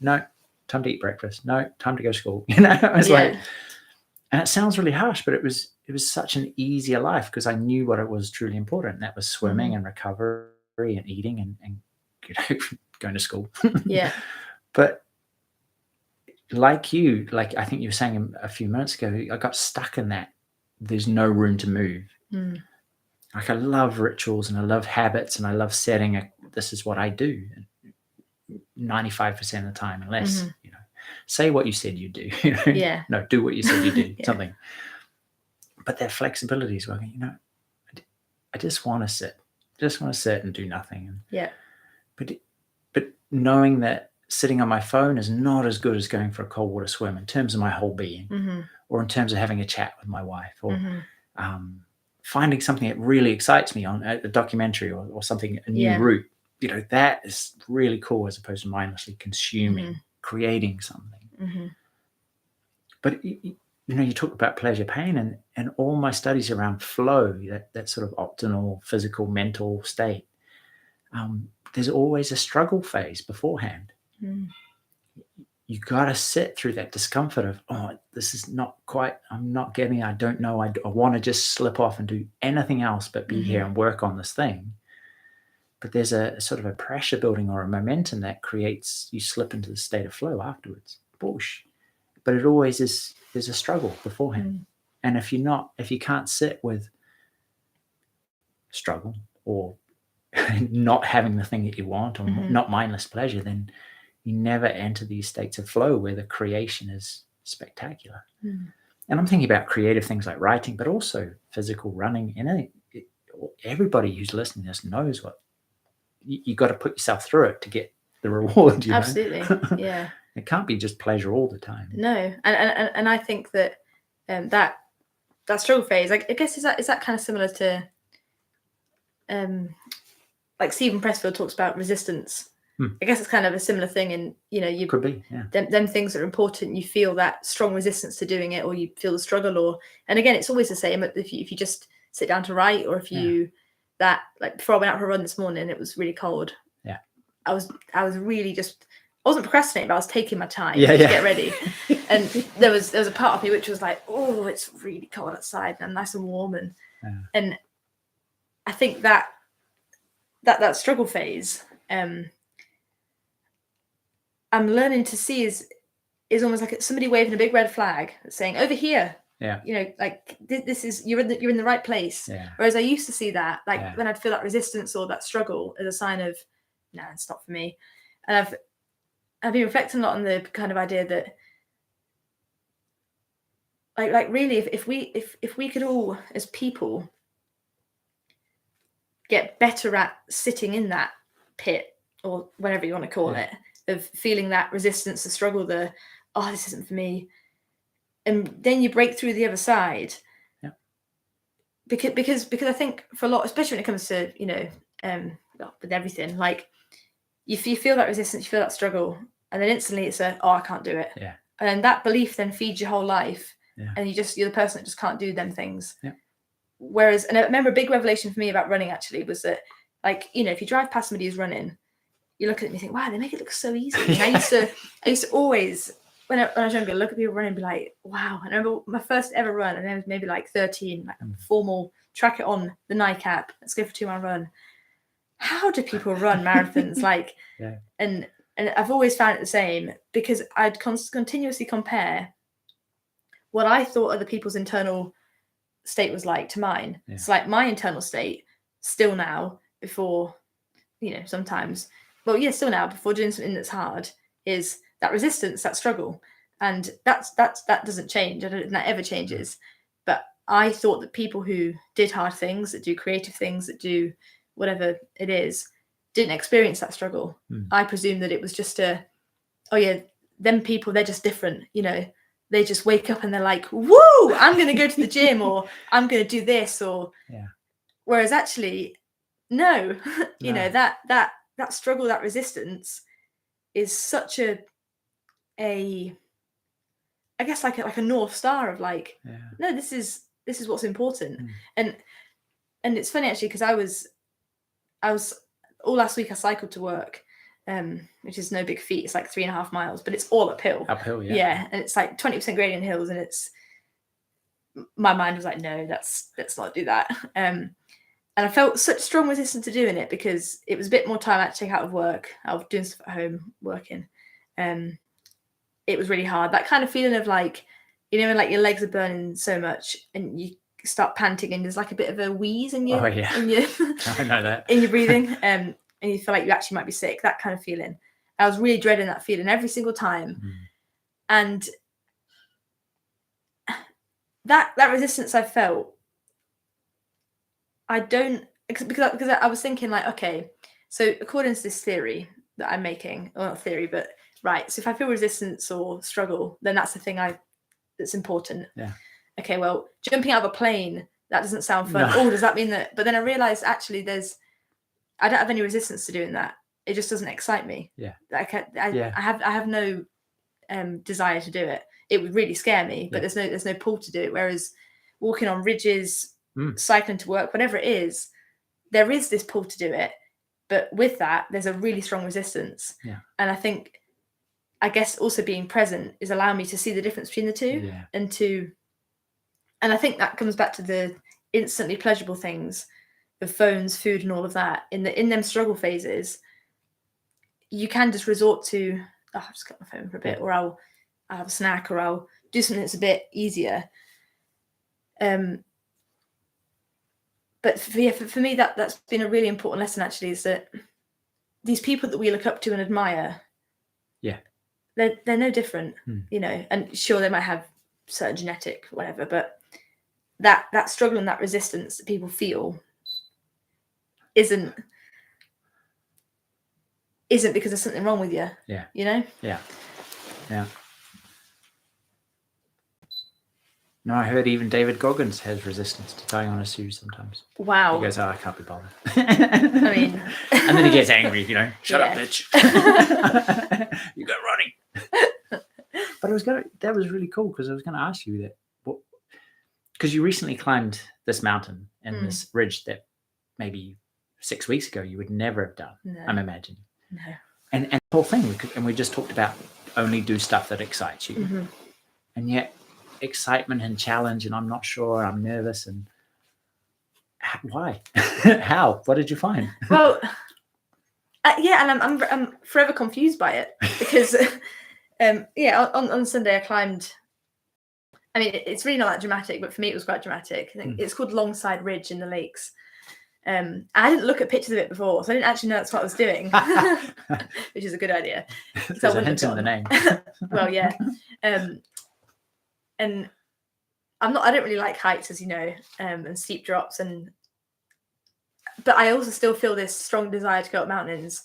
No, time to eat breakfast. No, time to go to school. You know, it was like, and it sounds really harsh, but it was such an easier life because I knew what it was truly important. And that was swimming and recovery and eating and you know, going to school. Yeah. But like you, like I think you were saying a few minutes ago, I got stuck in that. There's no room to move. Like I love rituals and I love habits and I love setting this is what I do 95% of the time, unless, you know, say what you said you do. You know? No, do what you said you do, something. But that flexibility is working, you know, I just want to sit and do nothing. But knowing that sitting on my phone is not as good as going for a cold water swim in terms of my whole being, or in terms of having a chat with my wife, or finding something that really excites me on a documentary or something, a new route. You know, that is really cool as opposed to mindlessly consuming, creating something. But you know, you talk about pleasure, pain, and all my studies around flow, that sort of optimal physical, mental state. There's always a struggle phase beforehand. You got to sit through that discomfort of, oh, this is not quite, I'm not getting it. I don't know. I want to just slip off and do anything else but be here and work on this thing. But there's a sort of a pressure building or a momentum that creates, you slip into the state of flow afterwards. Boosh. But it always is, there's a struggle beforehand. And if you can't sit with struggle or not having the thing that you want or not mindless pleasure, then you never enter these states of flow where the creation is spectacular. And I'm thinking about creative things like writing, but also physical running. Everybody who's listening to this knows what you got to put yourself through it to get the reward. You Absolutely. know? Yeah. It can't be just pleasure all the time. No. And I think that that struggle phase, I guess, is that kind of similar to like Stephen Pressfield talks about resistance. I guess it's kind of a similar thing, and you know, you could be, them things that are important. You feel that strong resistance to doing it, or you feel the struggle, and again, it's always the same. If you just sit down to write, or if you like before I went out for a run this morning, it was really cold. Yeah, I was really just, I wasn't procrastinating, but I was taking my time to get ready. And there was a part of me which was like, oh, it's really cold outside and I'm nice and warm, and I think that struggle phase. I'm learning to see is almost like somebody waving a big red flag saying, over here. Yeah. You know, like this is, you're in the right place. Yeah. Whereas I used to see that, like when I'd feel that resistance or that struggle as a sign of, no, it's not for me. And I've been reflecting a lot on the kind of idea that like really if we could all as people get better at sitting in that pit or whatever you want to call it, of feeling that resistance, the struggle, the, oh, this isn't for me. And then you break through the other side. Yeah. Because I think for a lot, especially when it comes to, you know, with everything, like you feel that resistance, you feel that struggle, and then instantly it's I can't do it. Yeah. And then that belief then feeds your whole life. Yeah. And you're the person that just can't do them things. Yeah. Whereas, and I remember a big revelation for me about running actually was that, like, you know, if you drive past somebody who's running, you look at them and you think, wow, they make it look so easy. And I used to always, when I was younger, look at people running and be like, wow. And I remember my first ever run, and I was maybe like 13, like formal, track it on the Nike app, let's go for 2 mile run. How do people run marathons? Like, and I've always found it the same, because I'd continuously compare what I thought other people's internal state was like to mine. Yeah. It's like my internal state still now before, sometimes, still now before doing something that's hard is that resistance, that struggle. And that doesn't change. I don't think that ever changes. But I thought that people who did hard things, that do creative things, that do whatever it is, didn't experience that struggle. I presume that it was just them people, they're just different, they just wake up and they're like, woo, I'm going to go to the gym, or I'm going to do this, or whereas actually, no, that struggle, that resistance is such I guess like a North Star of like, no, this is what's important. And it's funny actually, because I was all last week I cycled to work, which is no big feat. It's like 3.5 miles, but it's all uphill. Yeah, and it's like 20% gradient hills, and my mind was like, no, let's not do that. And I felt such strong resistance to doing it because it was a bit more time I had to take out of work. I was doing stuff at home, working. It was really hard. That kind of feeling of like, when like your legs are burning so much and you start panting and there's like a bit of a wheeze in your, I know that. in your breathing, and you feel like you actually might be sick. That kind of feeling. I was really dreading that feeling every single time, and that resistance I felt, I don't, because I was thinking like, okay, so according to this theory that I'm making, or not theory, but right. So if I feel resistance or struggle, then that's the thing that's important. Yeah. Okay, well, jumping out of a plane, that doesn't sound fun. No. Oh, does that mean that? But then I realized actually I don't have any resistance to doing that. It just doesn't excite me. Yeah. Like I have no desire to do it. It would really scare me, but there's no pull to do it. Whereas walking on ridges, cycling to work, whatever it is, there is this pull to do it. But with that, there's a really strong resistance. Yeah. And I guess also being present is allowing me to see the difference between the two, and I think that comes back to the instantly pleasurable things of phones, food, and all of that. In them struggle phases, you can just resort to, I'll just cut my phone for a bit, or I'll have a snack, or I'll do something that's a bit easier. But for me, that's been a really important lesson actually, is that these people that we look up to and admire, they're no different, and sure, they might have certain genetic whatever, but that struggle and that resistance that people feel isn't because there's something wrong with you. Yeah. Yeah. No, I heard even David Goggins has resistance to tying on his shoes sometimes. Wow. He goes, I can't be bothered. I mean, and then he gets angry, shut up, bitch. You go running. But that was really cool, because I was going to ask you that, because you recently climbed this mountain and this ridge that maybe 6 weeks ago you would never have done. No. I'm imagining. No. And the whole thing, and we just talked about only do stuff that excites you, and yet excitement and challenge, and I'm not sure, I'm nervous, and why? How? What did you find? Well, and I'm forever confused by it, because on Sunday I climbed. I mean, it's really not that dramatic, but for me it was quite dramatic. I think it's called Longside Ridge in the Lakes. I didn't look at pictures of it before, so I didn't actually know that's what I was doing, which is a good idea. There's a hint in the name. Well, yeah. And I don't really like heights, as you know, and steep drops, but I also still feel this strong desire to go up mountains.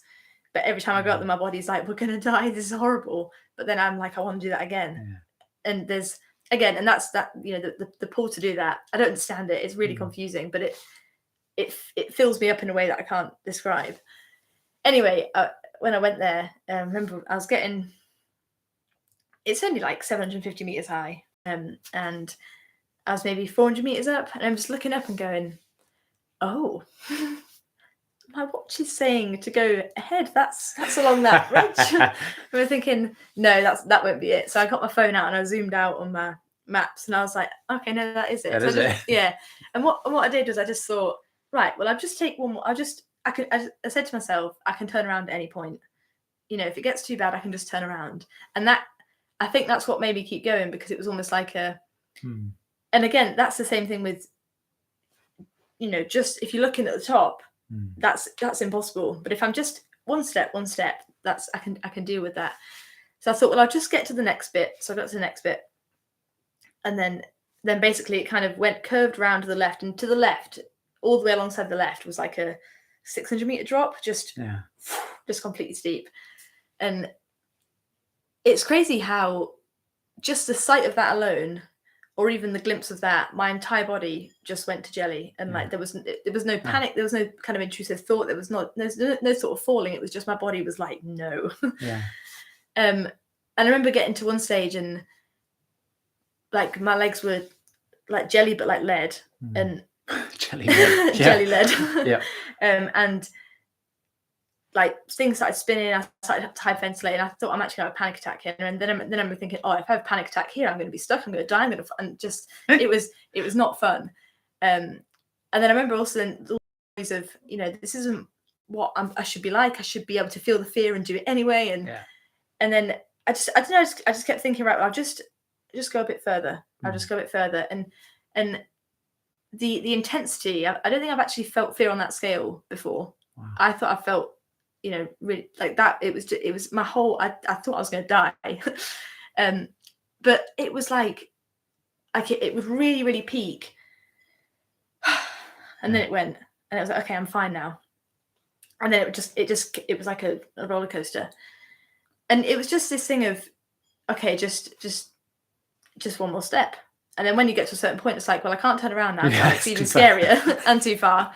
But every time I go up them, my body's like, we're gonna die, this is horrible. But then I'm like, I want to do that again. And there's and that's that, the pull to do that. I don't understand it. It's really confusing, but it fills me up in a way that I can't describe. Anyway, when I went there, remember I was it's only like 750 meters high, and I was maybe 400 meters up, and I'm just looking up and going, oh, my watch is saying to go ahead. That's along that ridge. And we're thinking, no, that won't be it. So I got my phone out and I zoomed out on my maps, and I was like, okay, no, that is it. That so is it. Yeah. And what I did was I just thought, right, well, I'll just take one more. I said to myself, I can turn around at any point. If it gets too bad, I can just turn around. And I think that's what made me keep going, because it was almost like And again, that's the same thing with, just if you're looking at the top, that's impossible. But if I'm just one step, that's I can deal with that. So I thought, well, I'll just get to the next bit. So I got to the next bit, and then basically it kind of curved round to the left, and to the left, all the way alongside the left, was like a 600-meter drop, just completely steep. And it's crazy how just the sight of that alone, or even the glimpse of that, my entire body just went to jelly. And like there was no panic, there was no kind of intrusive thought, there was no sort of falling. It was just my body was like, no. And I remember getting to one stage and like my legs were like jelly, but like lead. And jelly lead. jelly lead. Yeah. And like things started spinning, I started hyperventilating. I thought I'm actually gonna have a panic attack here. And then I'm thinking, oh, if I have a panic attack here, I'm gonna be stuck, I'm gonna die, and just it was not fun. And then I remember also the noise of, this isn't what I should be like. I should be able to feel the fear and do it anyway. And then I don't know, I just kept thinking, right, well, I'll just go a bit further. I'll just go a bit further. And the intensity, I don't think I've actually felt fear on that scale before. Wow. I thought I felt, really like that. It was my whole, I thought I was going to die. But it was like it would really, really peak. And then it went, and it was like, okay, I'm fine now. And then it was like a roller coaster. And it was just this thing of, okay, just one more step. And then when you get to a certain point, it's like, well, I can't turn around now. Yeah, it's even scarier and too far.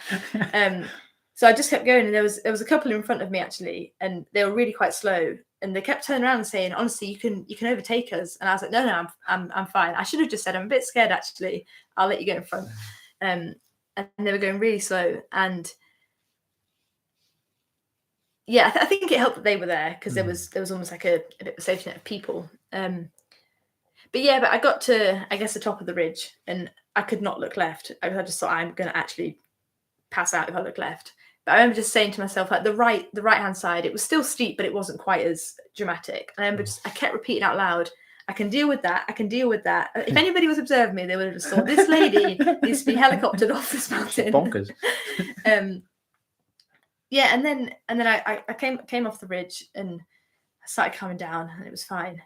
So I just kept going, and there was a couple in front of me actually, and they were really quite slow, and they kept turning around and saying, honestly, you can overtake us. And I was like, no, I'm fine. I should have just said, I'm a bit scared actually. I'll let you go in front. And they were going really slow, and yeah, I think it helped that they were there, because there was almost like a bit of a safety net of people. But I got to, I guess, the top of the ridge, and I could not look left. I just thought, I'm going to actually pass out if I look left. But I remember just saying to myself, like the right hand side, it was still steep, but it wasn't quite as dramatic. And I remember I kept repeating out loud, I can deal with that. I can deal with that. If anybody was observing me, they would have just thought, this lady needs to be helicoptered off this mountain. Bonkers. And then I came off the ridge, and I started coming down, and it was fine.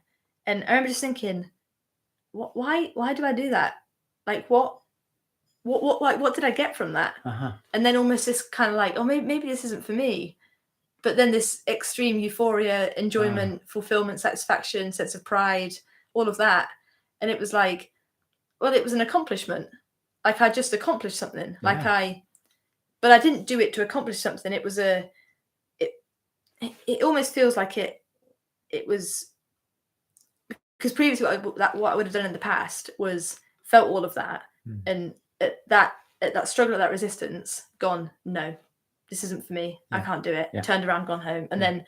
And I remember just thinking, why do I do that? Like what did I get from that? And then almost this kind of like, oh, maybe this isn't for me. But then this extreme euphoria, enjoyment, fulfillment, satisfaction, sense of pride, all of that. And it was like, well, it was an accomplishment. Like I just accomplished something. But I didn't do it to accomplish something. It was it almost feels like it was, because previously what I would have done in the past was felt all of that, and at that struggle, at that resistance, gone, no, this isn't for me. I can't do it. Turned around, gone home. And then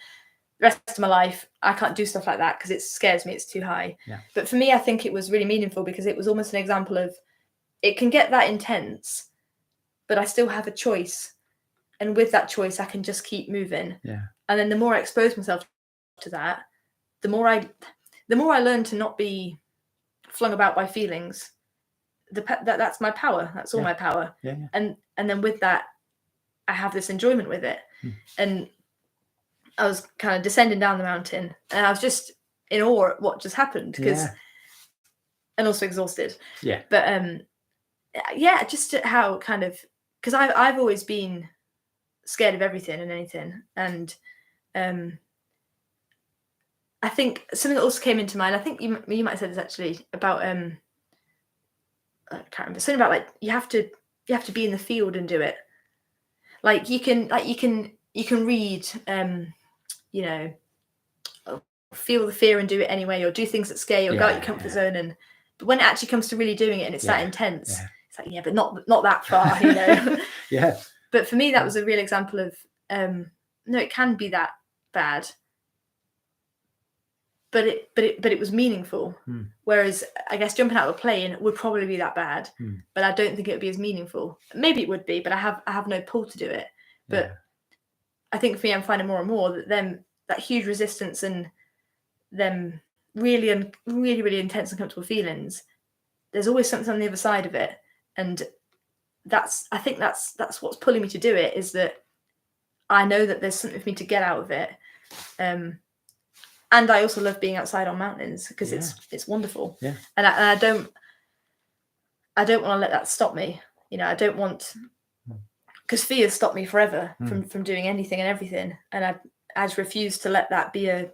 the rest of my life, I can't do stuff like that because it scares me. It's too high. But for me, I think it was really meaningful, because it was almost an example of, it can get that intense, but I still have a choice. And with that choice, I can just keep moving. And then the more I expose myself to that, the more I learn to not be flung about by feelings. That's my power. That's all my power. And then with that, I have this enjoyment with it. And I was kind of descending down the mountain, and I was just in awe at what just happened, and also exhausted. But just how kind of, because I've always been scared of everything and anything, and I think something that also came into mind, I think you might have said this actually, about I can't remember, something about like you have to be in the field and do it. Like you can read, feel the fear and do it anyway, or do things that scare you, or go out your comfort zone. But when it actually comes to really doing it, and it's that intense, it's like, but not that far, But for me, that was a real example of, no, it can be that bad, but it was meaningful. Whereas I guess jumping out of a plane would probably be that bad, but I don't think it would be as meaningful. Maybe it would be, but I have no pull to do it. But I think for me, I'm finding more and more that that huge resistance and them really, really intense and comfortable feelings, there's always something on the other side of it. And I think that's what's pulling me to do it, is that I know that there's something for me to get out of it. And I also love being outside on mountains because it's wonderful. Yeah. And I don't want to let that stop me. I don't want, because fear stopped me forever from doing anything and everything. And I just refused to let that be a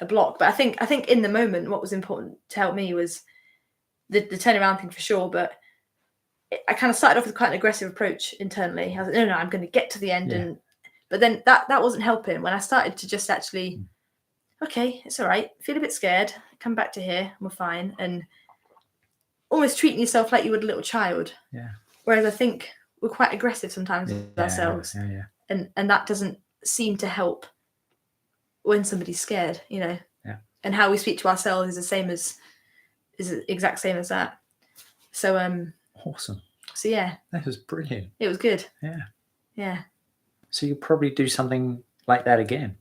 block. But I think in the moment, what was important to help me was the turnaround thing for sure. But I kind of started off with quite an aggressive approach internally. I was like, no, I'm going to get to the end. But then that wasn't helping. When I started to just actually, okay, it's all right. Feel a bit scared. Come back to here. We're fine. And almost treating yourself like you would a little child. Yeah. Whereas I think we're quite aggressive sometimes with ourselves. Yeah. And that doesn't seem to help when somebody's scared, Yeah. And how we speak to ourselves is the exact same as that. So Awesome. So yeah. That was brilliant. It was good. Yeah. Yeah. So you'll probably do something like that again.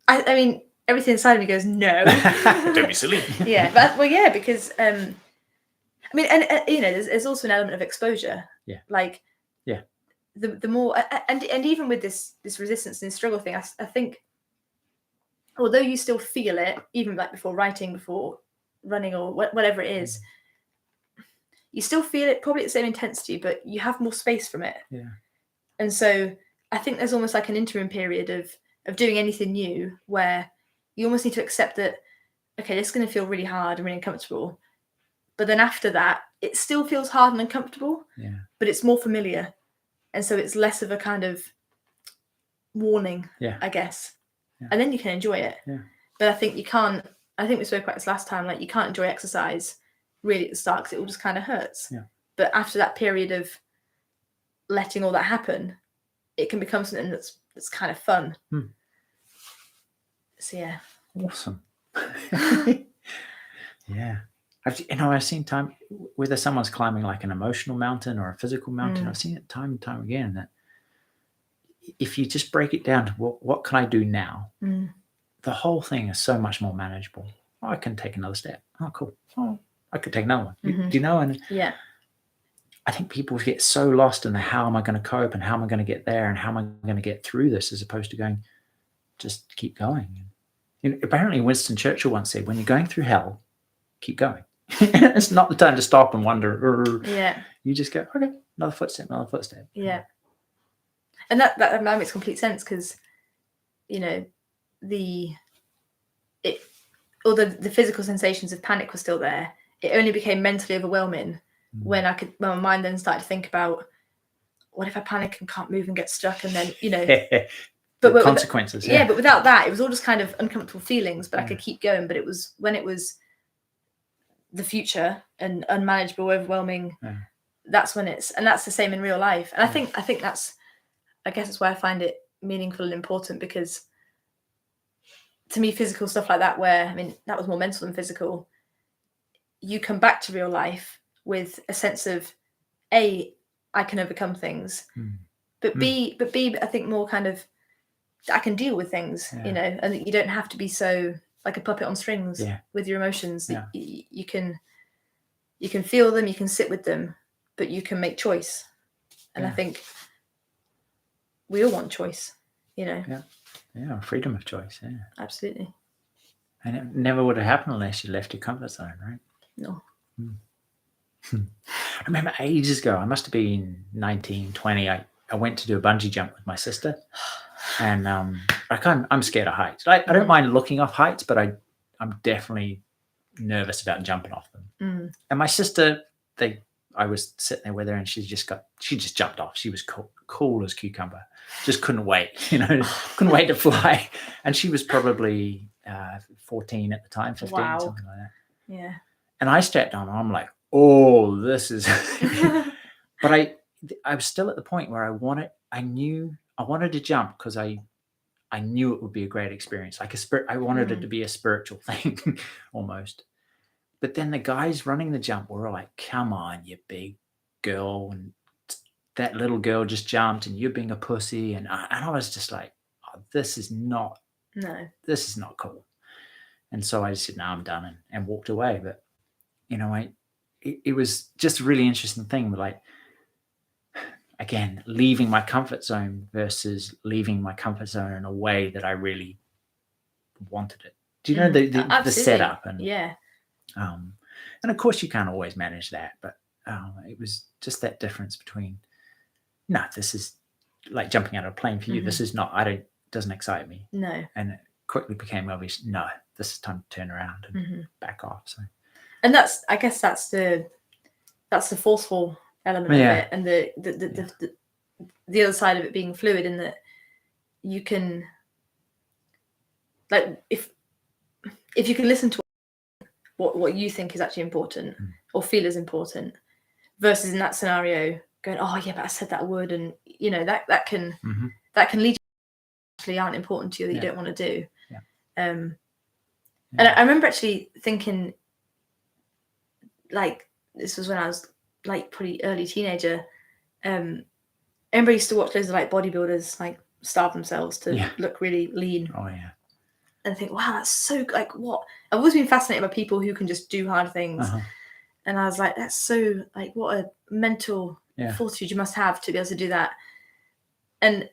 I mean, everything inside of me goes, no. Don't be silly. Yeah, because I mean, and there's also an element of exposure. Yeah. Like, yeah, the more, and even with this resistance and struggle thing, I think, although you still feel it, even like before writing, before running, or whatever it is, you still feel it probably at the same intensity, but you have more space from it. Yeah. And so I think there's almost like an interim period of doing anything new where you almost need to accept that, okay, this is going to feel really hard and really uncomfortable. But then after that, it still feels hard and uncomfortable, but it's more familiar. And so it's less of a kind of warning, I guess. Yeah. And then you can enjoy it. Yeah. But I think we spoke about this last time, like you can't enjoy exercise really at the start because it all just kind of hurts. Yeah. But after that period of letting all that happen, it can become something that's kind of fun. So yeah. Awesome. Yeah. I've seen time, whether someone's climbing like an emotional mountain or a physical mountain, I've seen it time and time again that if you just break it down to what can I do now, the whole thing is so much more manageable. Oh, I can take another step. Oh, cool. Oh, I could take another one. Do you know? And yeah, I think people get so lost in the how am I going to cope and how am I going to get there and how am I going to get through this, as opposed to going, just keep going. Apparently Winston Churchill once said, when you're going through hell, keep going. It's not the time to stop and wonder. Yeah. You just go, okay, another footstep. Yeah. And that makes complete sense because, although the physical sensations of panic were still there, it only became mentally overwhelming when my mind then started to think about, what if I panic and can't move and get stuck, and then but consequences. But without that, it was all just kind of uncomfortable feelings. But I could keep going. But it was when it was the future and unmanageable, overwhelming. Yeah. That's when and that's the same in real life. And I think that's why I find it meaningful and important, because to me, physical stuff like that, where, I mean, that was more mental than physical, you come back to real life with a sense of, A, I can overcome things, but B, I think more kind of, I can deal with things, and you don't have to be so like a puppet on strings with your emotions. Yeah. You can feel them, you can sit with them, but you can make choice. And I think we all want choice, Yeah, freedom of choice. Yeah, absolutely. And it never would have happened unless you left your comfort zone, right? No. I remember ages ago, I must have been 19, 20. I went to do a bungee jump with my sister, and I'm scared of heights. I don't mind looking off heights, but I'm definitely nervous about jumping off them. And my sister, I was sitting there with her, and she just jumped off. She was cool as cucumber. Just couldn't wait, couldn't wait to fly. And she was probably 14 at the time, 15, something like that. Yeah. And I stepped on, and I'm like, oh, this is. But I was still at the point where I wanted to jump because I knew it would be a great experience. Like I wanted it to be a spiritual thing almost. But then the guys running the jump were like, come on, you big girl. And that little girl just jumped and you're being a pussy. And I was just like, oh, this is not cool. And so I just said, no, I'm done, and walked away. But, it was just a really interesting thing. Like, again, leaving my comfort zone versus leaving my comfort zone in a way that I really wanted it. Do you know the Absolutely. setup? And yeah, and of course you can't always manage that, but it was just that difference between, no, this is like jumping out of a plane for you. This is not, doesn't excite me. no. And it quickly became obvious, no, this is time to turn around and back off. So, and I guess that's the forceful element of it, and the other side of it being fluid, in that you can, like, if you can listen to what you think is actually important or feel is important, versus in that scenario going, oh yeah, but I said that word, and you know that can lead you to actually aren't important to you that you don't want to do. And I remember actually thinking, like, this was when I was like pretty early teenager. Everybody used to watch loads of like bodybuilders like starve themselves to look really lean. Oh yeah. And think, wow, that's so, like, what? I've always been fascinated by people who can just do hard things. And I was like, that's so, like, what a mental fortitude you must have to be able to do that. And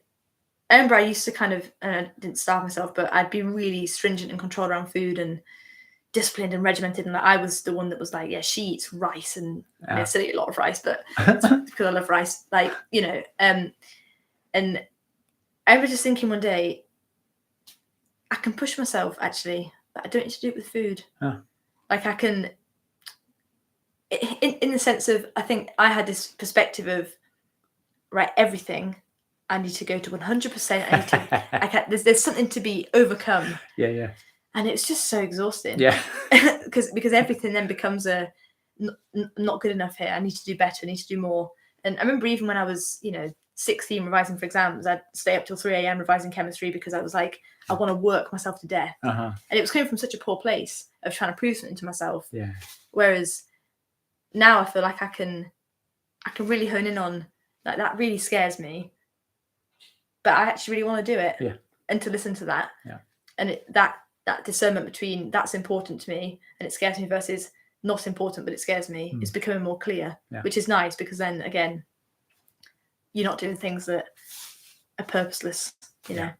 I remember I used to kind of, and I didn't starve myself, but I'd be really stringent and controlled around food and disciplined and regimented. And I was the one that was like, yeah, she eats rice. And I mean, I still eat a lot of rice, but because I love rice, like, you know. And I was just thinking one day, I can push myself, actually, but I don't need to do it with food. Like, I can, in the sense of, I think I had this perspective of, right, everything, I need to go to 100%. I need to, there's something to be overcome. Yeah. And it's just so exhausting. Yeah. because everything then becomes not good enough here. I need to do better. I need to do more. And I remember even when I was, 16, revising for exams, I'd stay up till 3 a.m. revising chemistry because I was like, I want to work myself to death. And it was coming from such a poor place of trying to prove something to myself. Yeah. Whereas now I feel like I can really hone in on, like, that really scares me, but I actually really want to do it. Yeah. And to listen to that. Yeah. And that discernment between that's important to me and it scares me versus not important but it scares me is becoming more clear, which is nice, because then again, you're not doing things that are purposeless, you know.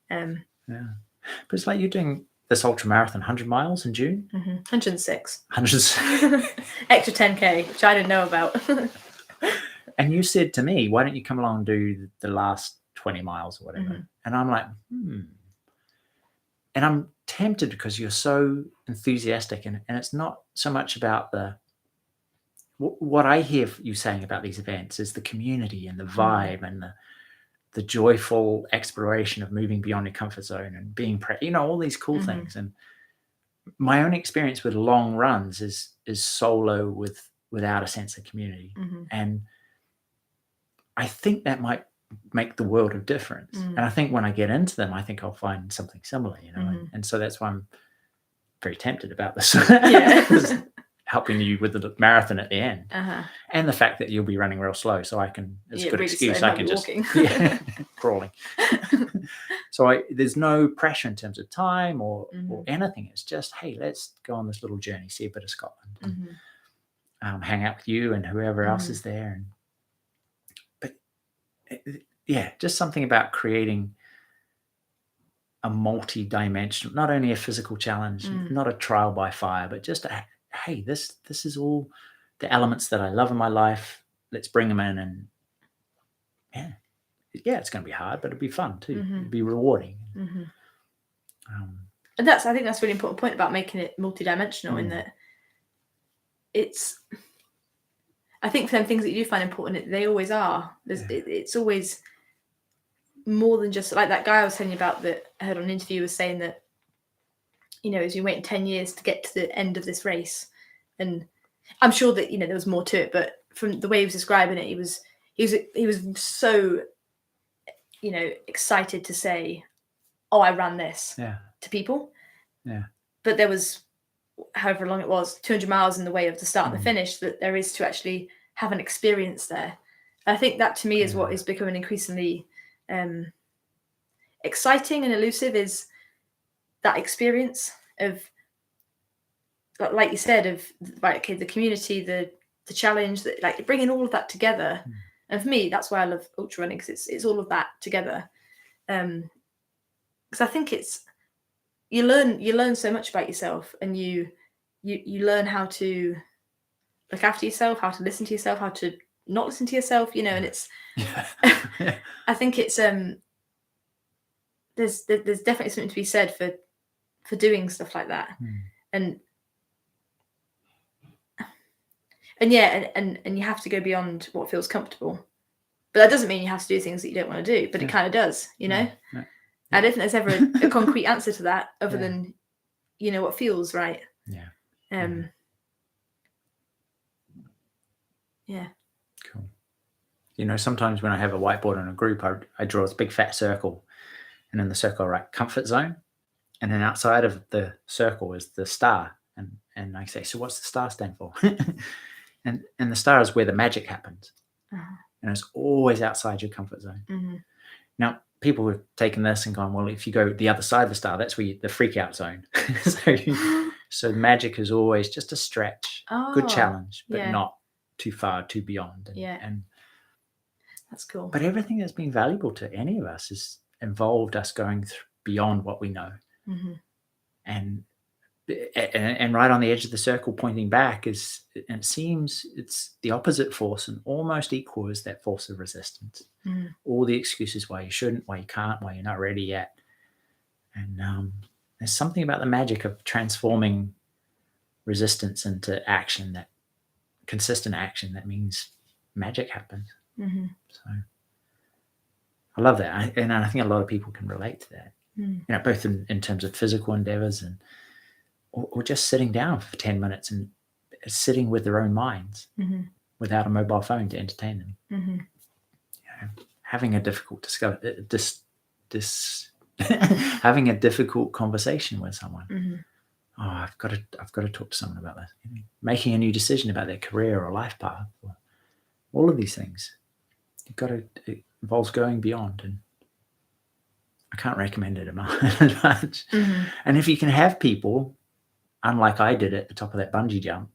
But it's like you're doing this ultra marathon, 100 miles in June. 106. 100. Extra 10k, which I didn't know about. And you said to me, why don't you come along and do the last 20 miles or whatever? And I'm like, And I'm tempted because you're so enthusiastic, and it's not so much about what I hear you saying about these events is the community and the vibe and the joyful exploration of moving beyond your comfort zone and being, all these cool things. And my own experience with long runs is solo without a sense of community. And I think that might make the world of difference. And I think when I get into them, I think I'll find something similar, and so that's why I'm very tempted about this. Helping you with the marathon at the end, and the fact that you'll be running real slow, so I can, it's a good excuse. I can just crawling. So there's no pressure in terms of time or anything. It's just, hey, let's go on this little journey, see a bit of Scotland, hang out with you and whoever else is there. But just something about creating a multi-dimensional, not only a physical challenge, not a trial by fire, but just hey, this is all the elements that I love in my life. Let's bring them in, and it's going to be hard, but it'll be fun too. It'll be rewarding. And I think that's a really important point about making it multidimensional, in that I think for them things that you do find important, they always are. It's always more than just, like that guy I was telling you about that I heard on an interview was saying that, as you wait 10 years to get to the end of this race, and I'm sure that, there was more to it, but from the way he was describing it, he was so, excited to say, oh, I ran this to people. But there was, however long it was, 200 miles in the way of the start and the finish that there is to actually have an experience there. And I think that to me is what is becoming increasingly exciting and elusive, is that experience of like you said, of right, okay, the community, the challenge, that like bringing all of that together. And for me, that's why I love ultra running, because it's all of that together. Because I think it's you learn so much about yourself, and you learn how to look after yourself, how to listen to yourself, how to not listen to yourself, and it's I think it's there's definitely something to be said for doing stuff like that. And yeah, and you have to go beyond what feels comfortable, but that doesn't mean you have to do things that you don't want to do, but it kind of does, I don't think there's ever a concrete answer to that other than what feels right. Cool. Sometimes when I have a whiteboard in a group, I draw this big fat circle, and in the circle I write comfort zone, and then outside of the circle is the star, and I say, so what's the star stand for? and the star is where the magic happens, and it's always outside your comfort zone. Now, people have taken this and gone, well, if you go the other side of the star, that's where the freak out zone. so magic is always just a stretch, good challenge, but not too far, too beyond. And that's cool. But everything that's been valuable to any of us has involved us going beyond what we know. And right on the edge of the circle pointing back and it seems it's the opposite force and almost equal as that force of resistance. All the excuses why you shouldn't, why you can't, why you're not ready yet. And there's something about the magic of transforming resistance into action, that consistent action, that means magic happens. So I love that. And I think a lot of people can relate to that, both in terms of physical endeavors and or just sitting down for 10 minutes and sitting with their own minds without a mobile phone to entertain them. Having a difficult having a difficult conversation with someone. I've got to talk to someone about this. Making a new decision about their career or life path, or all of these things. It involves going beyond, and I can't recommend it much. And if you can have people, unlike I did at the top of that bungee jump,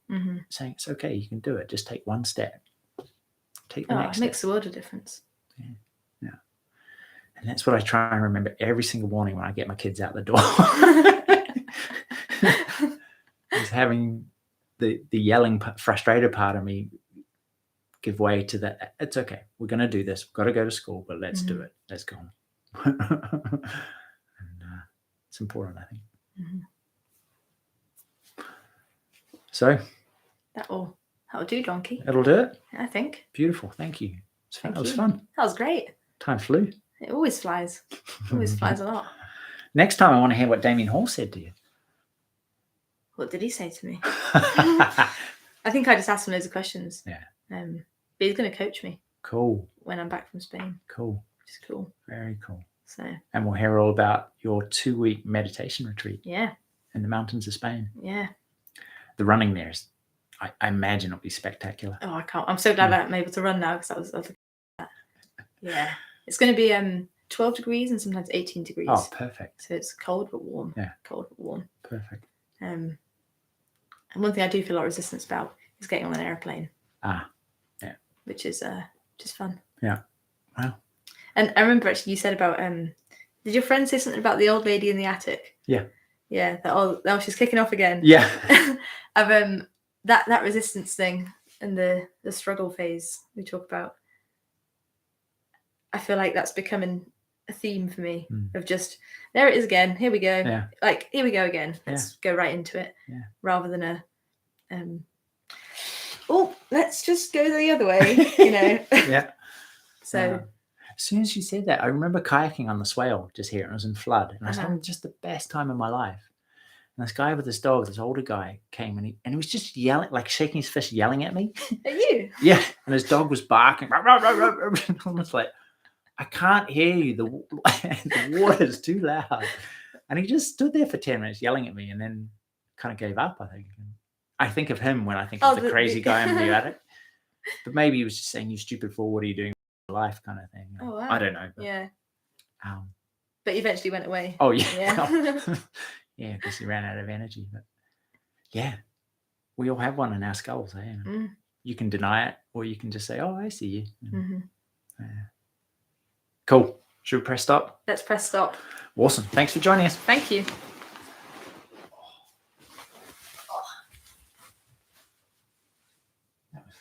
saying it's okay, you can do it. Just take one step. Take the next step. It makes a world of difference. Yeah. And that's what I try and remember every single morning when I get my kids out the door. Is having the yelling, frustrated part of me give way to that. It's okay. We're going to do this. We've got to go to school, but let's do it. Let's go on. And it's important, I think. So that'll do, Donkey. It'll do it. I think. Beautiful. Thank you. That was fun. That was great. Time flew. It always flies. Always flies a lot. Next time I want to hear what Damien Hall said to you. What did he say to me? I think I just asked him loads of questions. Yeah. But he's going to coach me. Cool. When I'm back from Spain. Cool. Which is cool. Very cool. So. And we'll hear all about your 2-week meditation retreat. Yeah. In the mountains of Spain. Yeah. The running there is, I imagine, it'll be spectacular. Oh, I can't. I'm so glad I'm able to run now because I was yeah. It's going to be 12 degrees and sometimes 18 degrees. Oh, perfect. So it's cold but warm. Yeah. Cold but warm. Perfect. And one thing I do feel a lot of resistance about is getting on an airplane. Yeah. Which is just fun. Yeah. Wow. And I remember actually you said about did your friend say something about the old lady in the attic? Yeah. Yeah. That she's kicking off again. Yeah. Of that resistance thing and the struggle phase we talk about. I feel like that's becoming a theme for me of just there it is again. Here we go. Yeah. Like here we go again. Let's go right into it. Yeah. Rather than a let's just go the other way. Yeah. So as soon as you said that, I remember kayaking on the Swale just here. It was in flood, and I was having just the best time of my life. And this guy with his dog, this older guy, came and he was just yelling, like shaking his fist, yelling at me. At you? Yeah. And his dog was barking. I was like, I can't hear you. The water's too loud. And he just stood there for 10 minutes yelling at me and then kind of gave up, I think. And I think of him when I think of the crazy guy in the attic. But maybe he was just saying, you stupid fool, what are you doing with your life kind of thing. Oh, wow. I don't know. But, yeah. But he eventually went away. Oh, yeah. Yeah, because he ran out of energy. But yeah, we all have one in our skulls. Eh? You can deny it, or you can just say, "Oh, I see you." Cool. Should we press stop? Let's press stop. Awesome. Thanks for joining us. Thank you.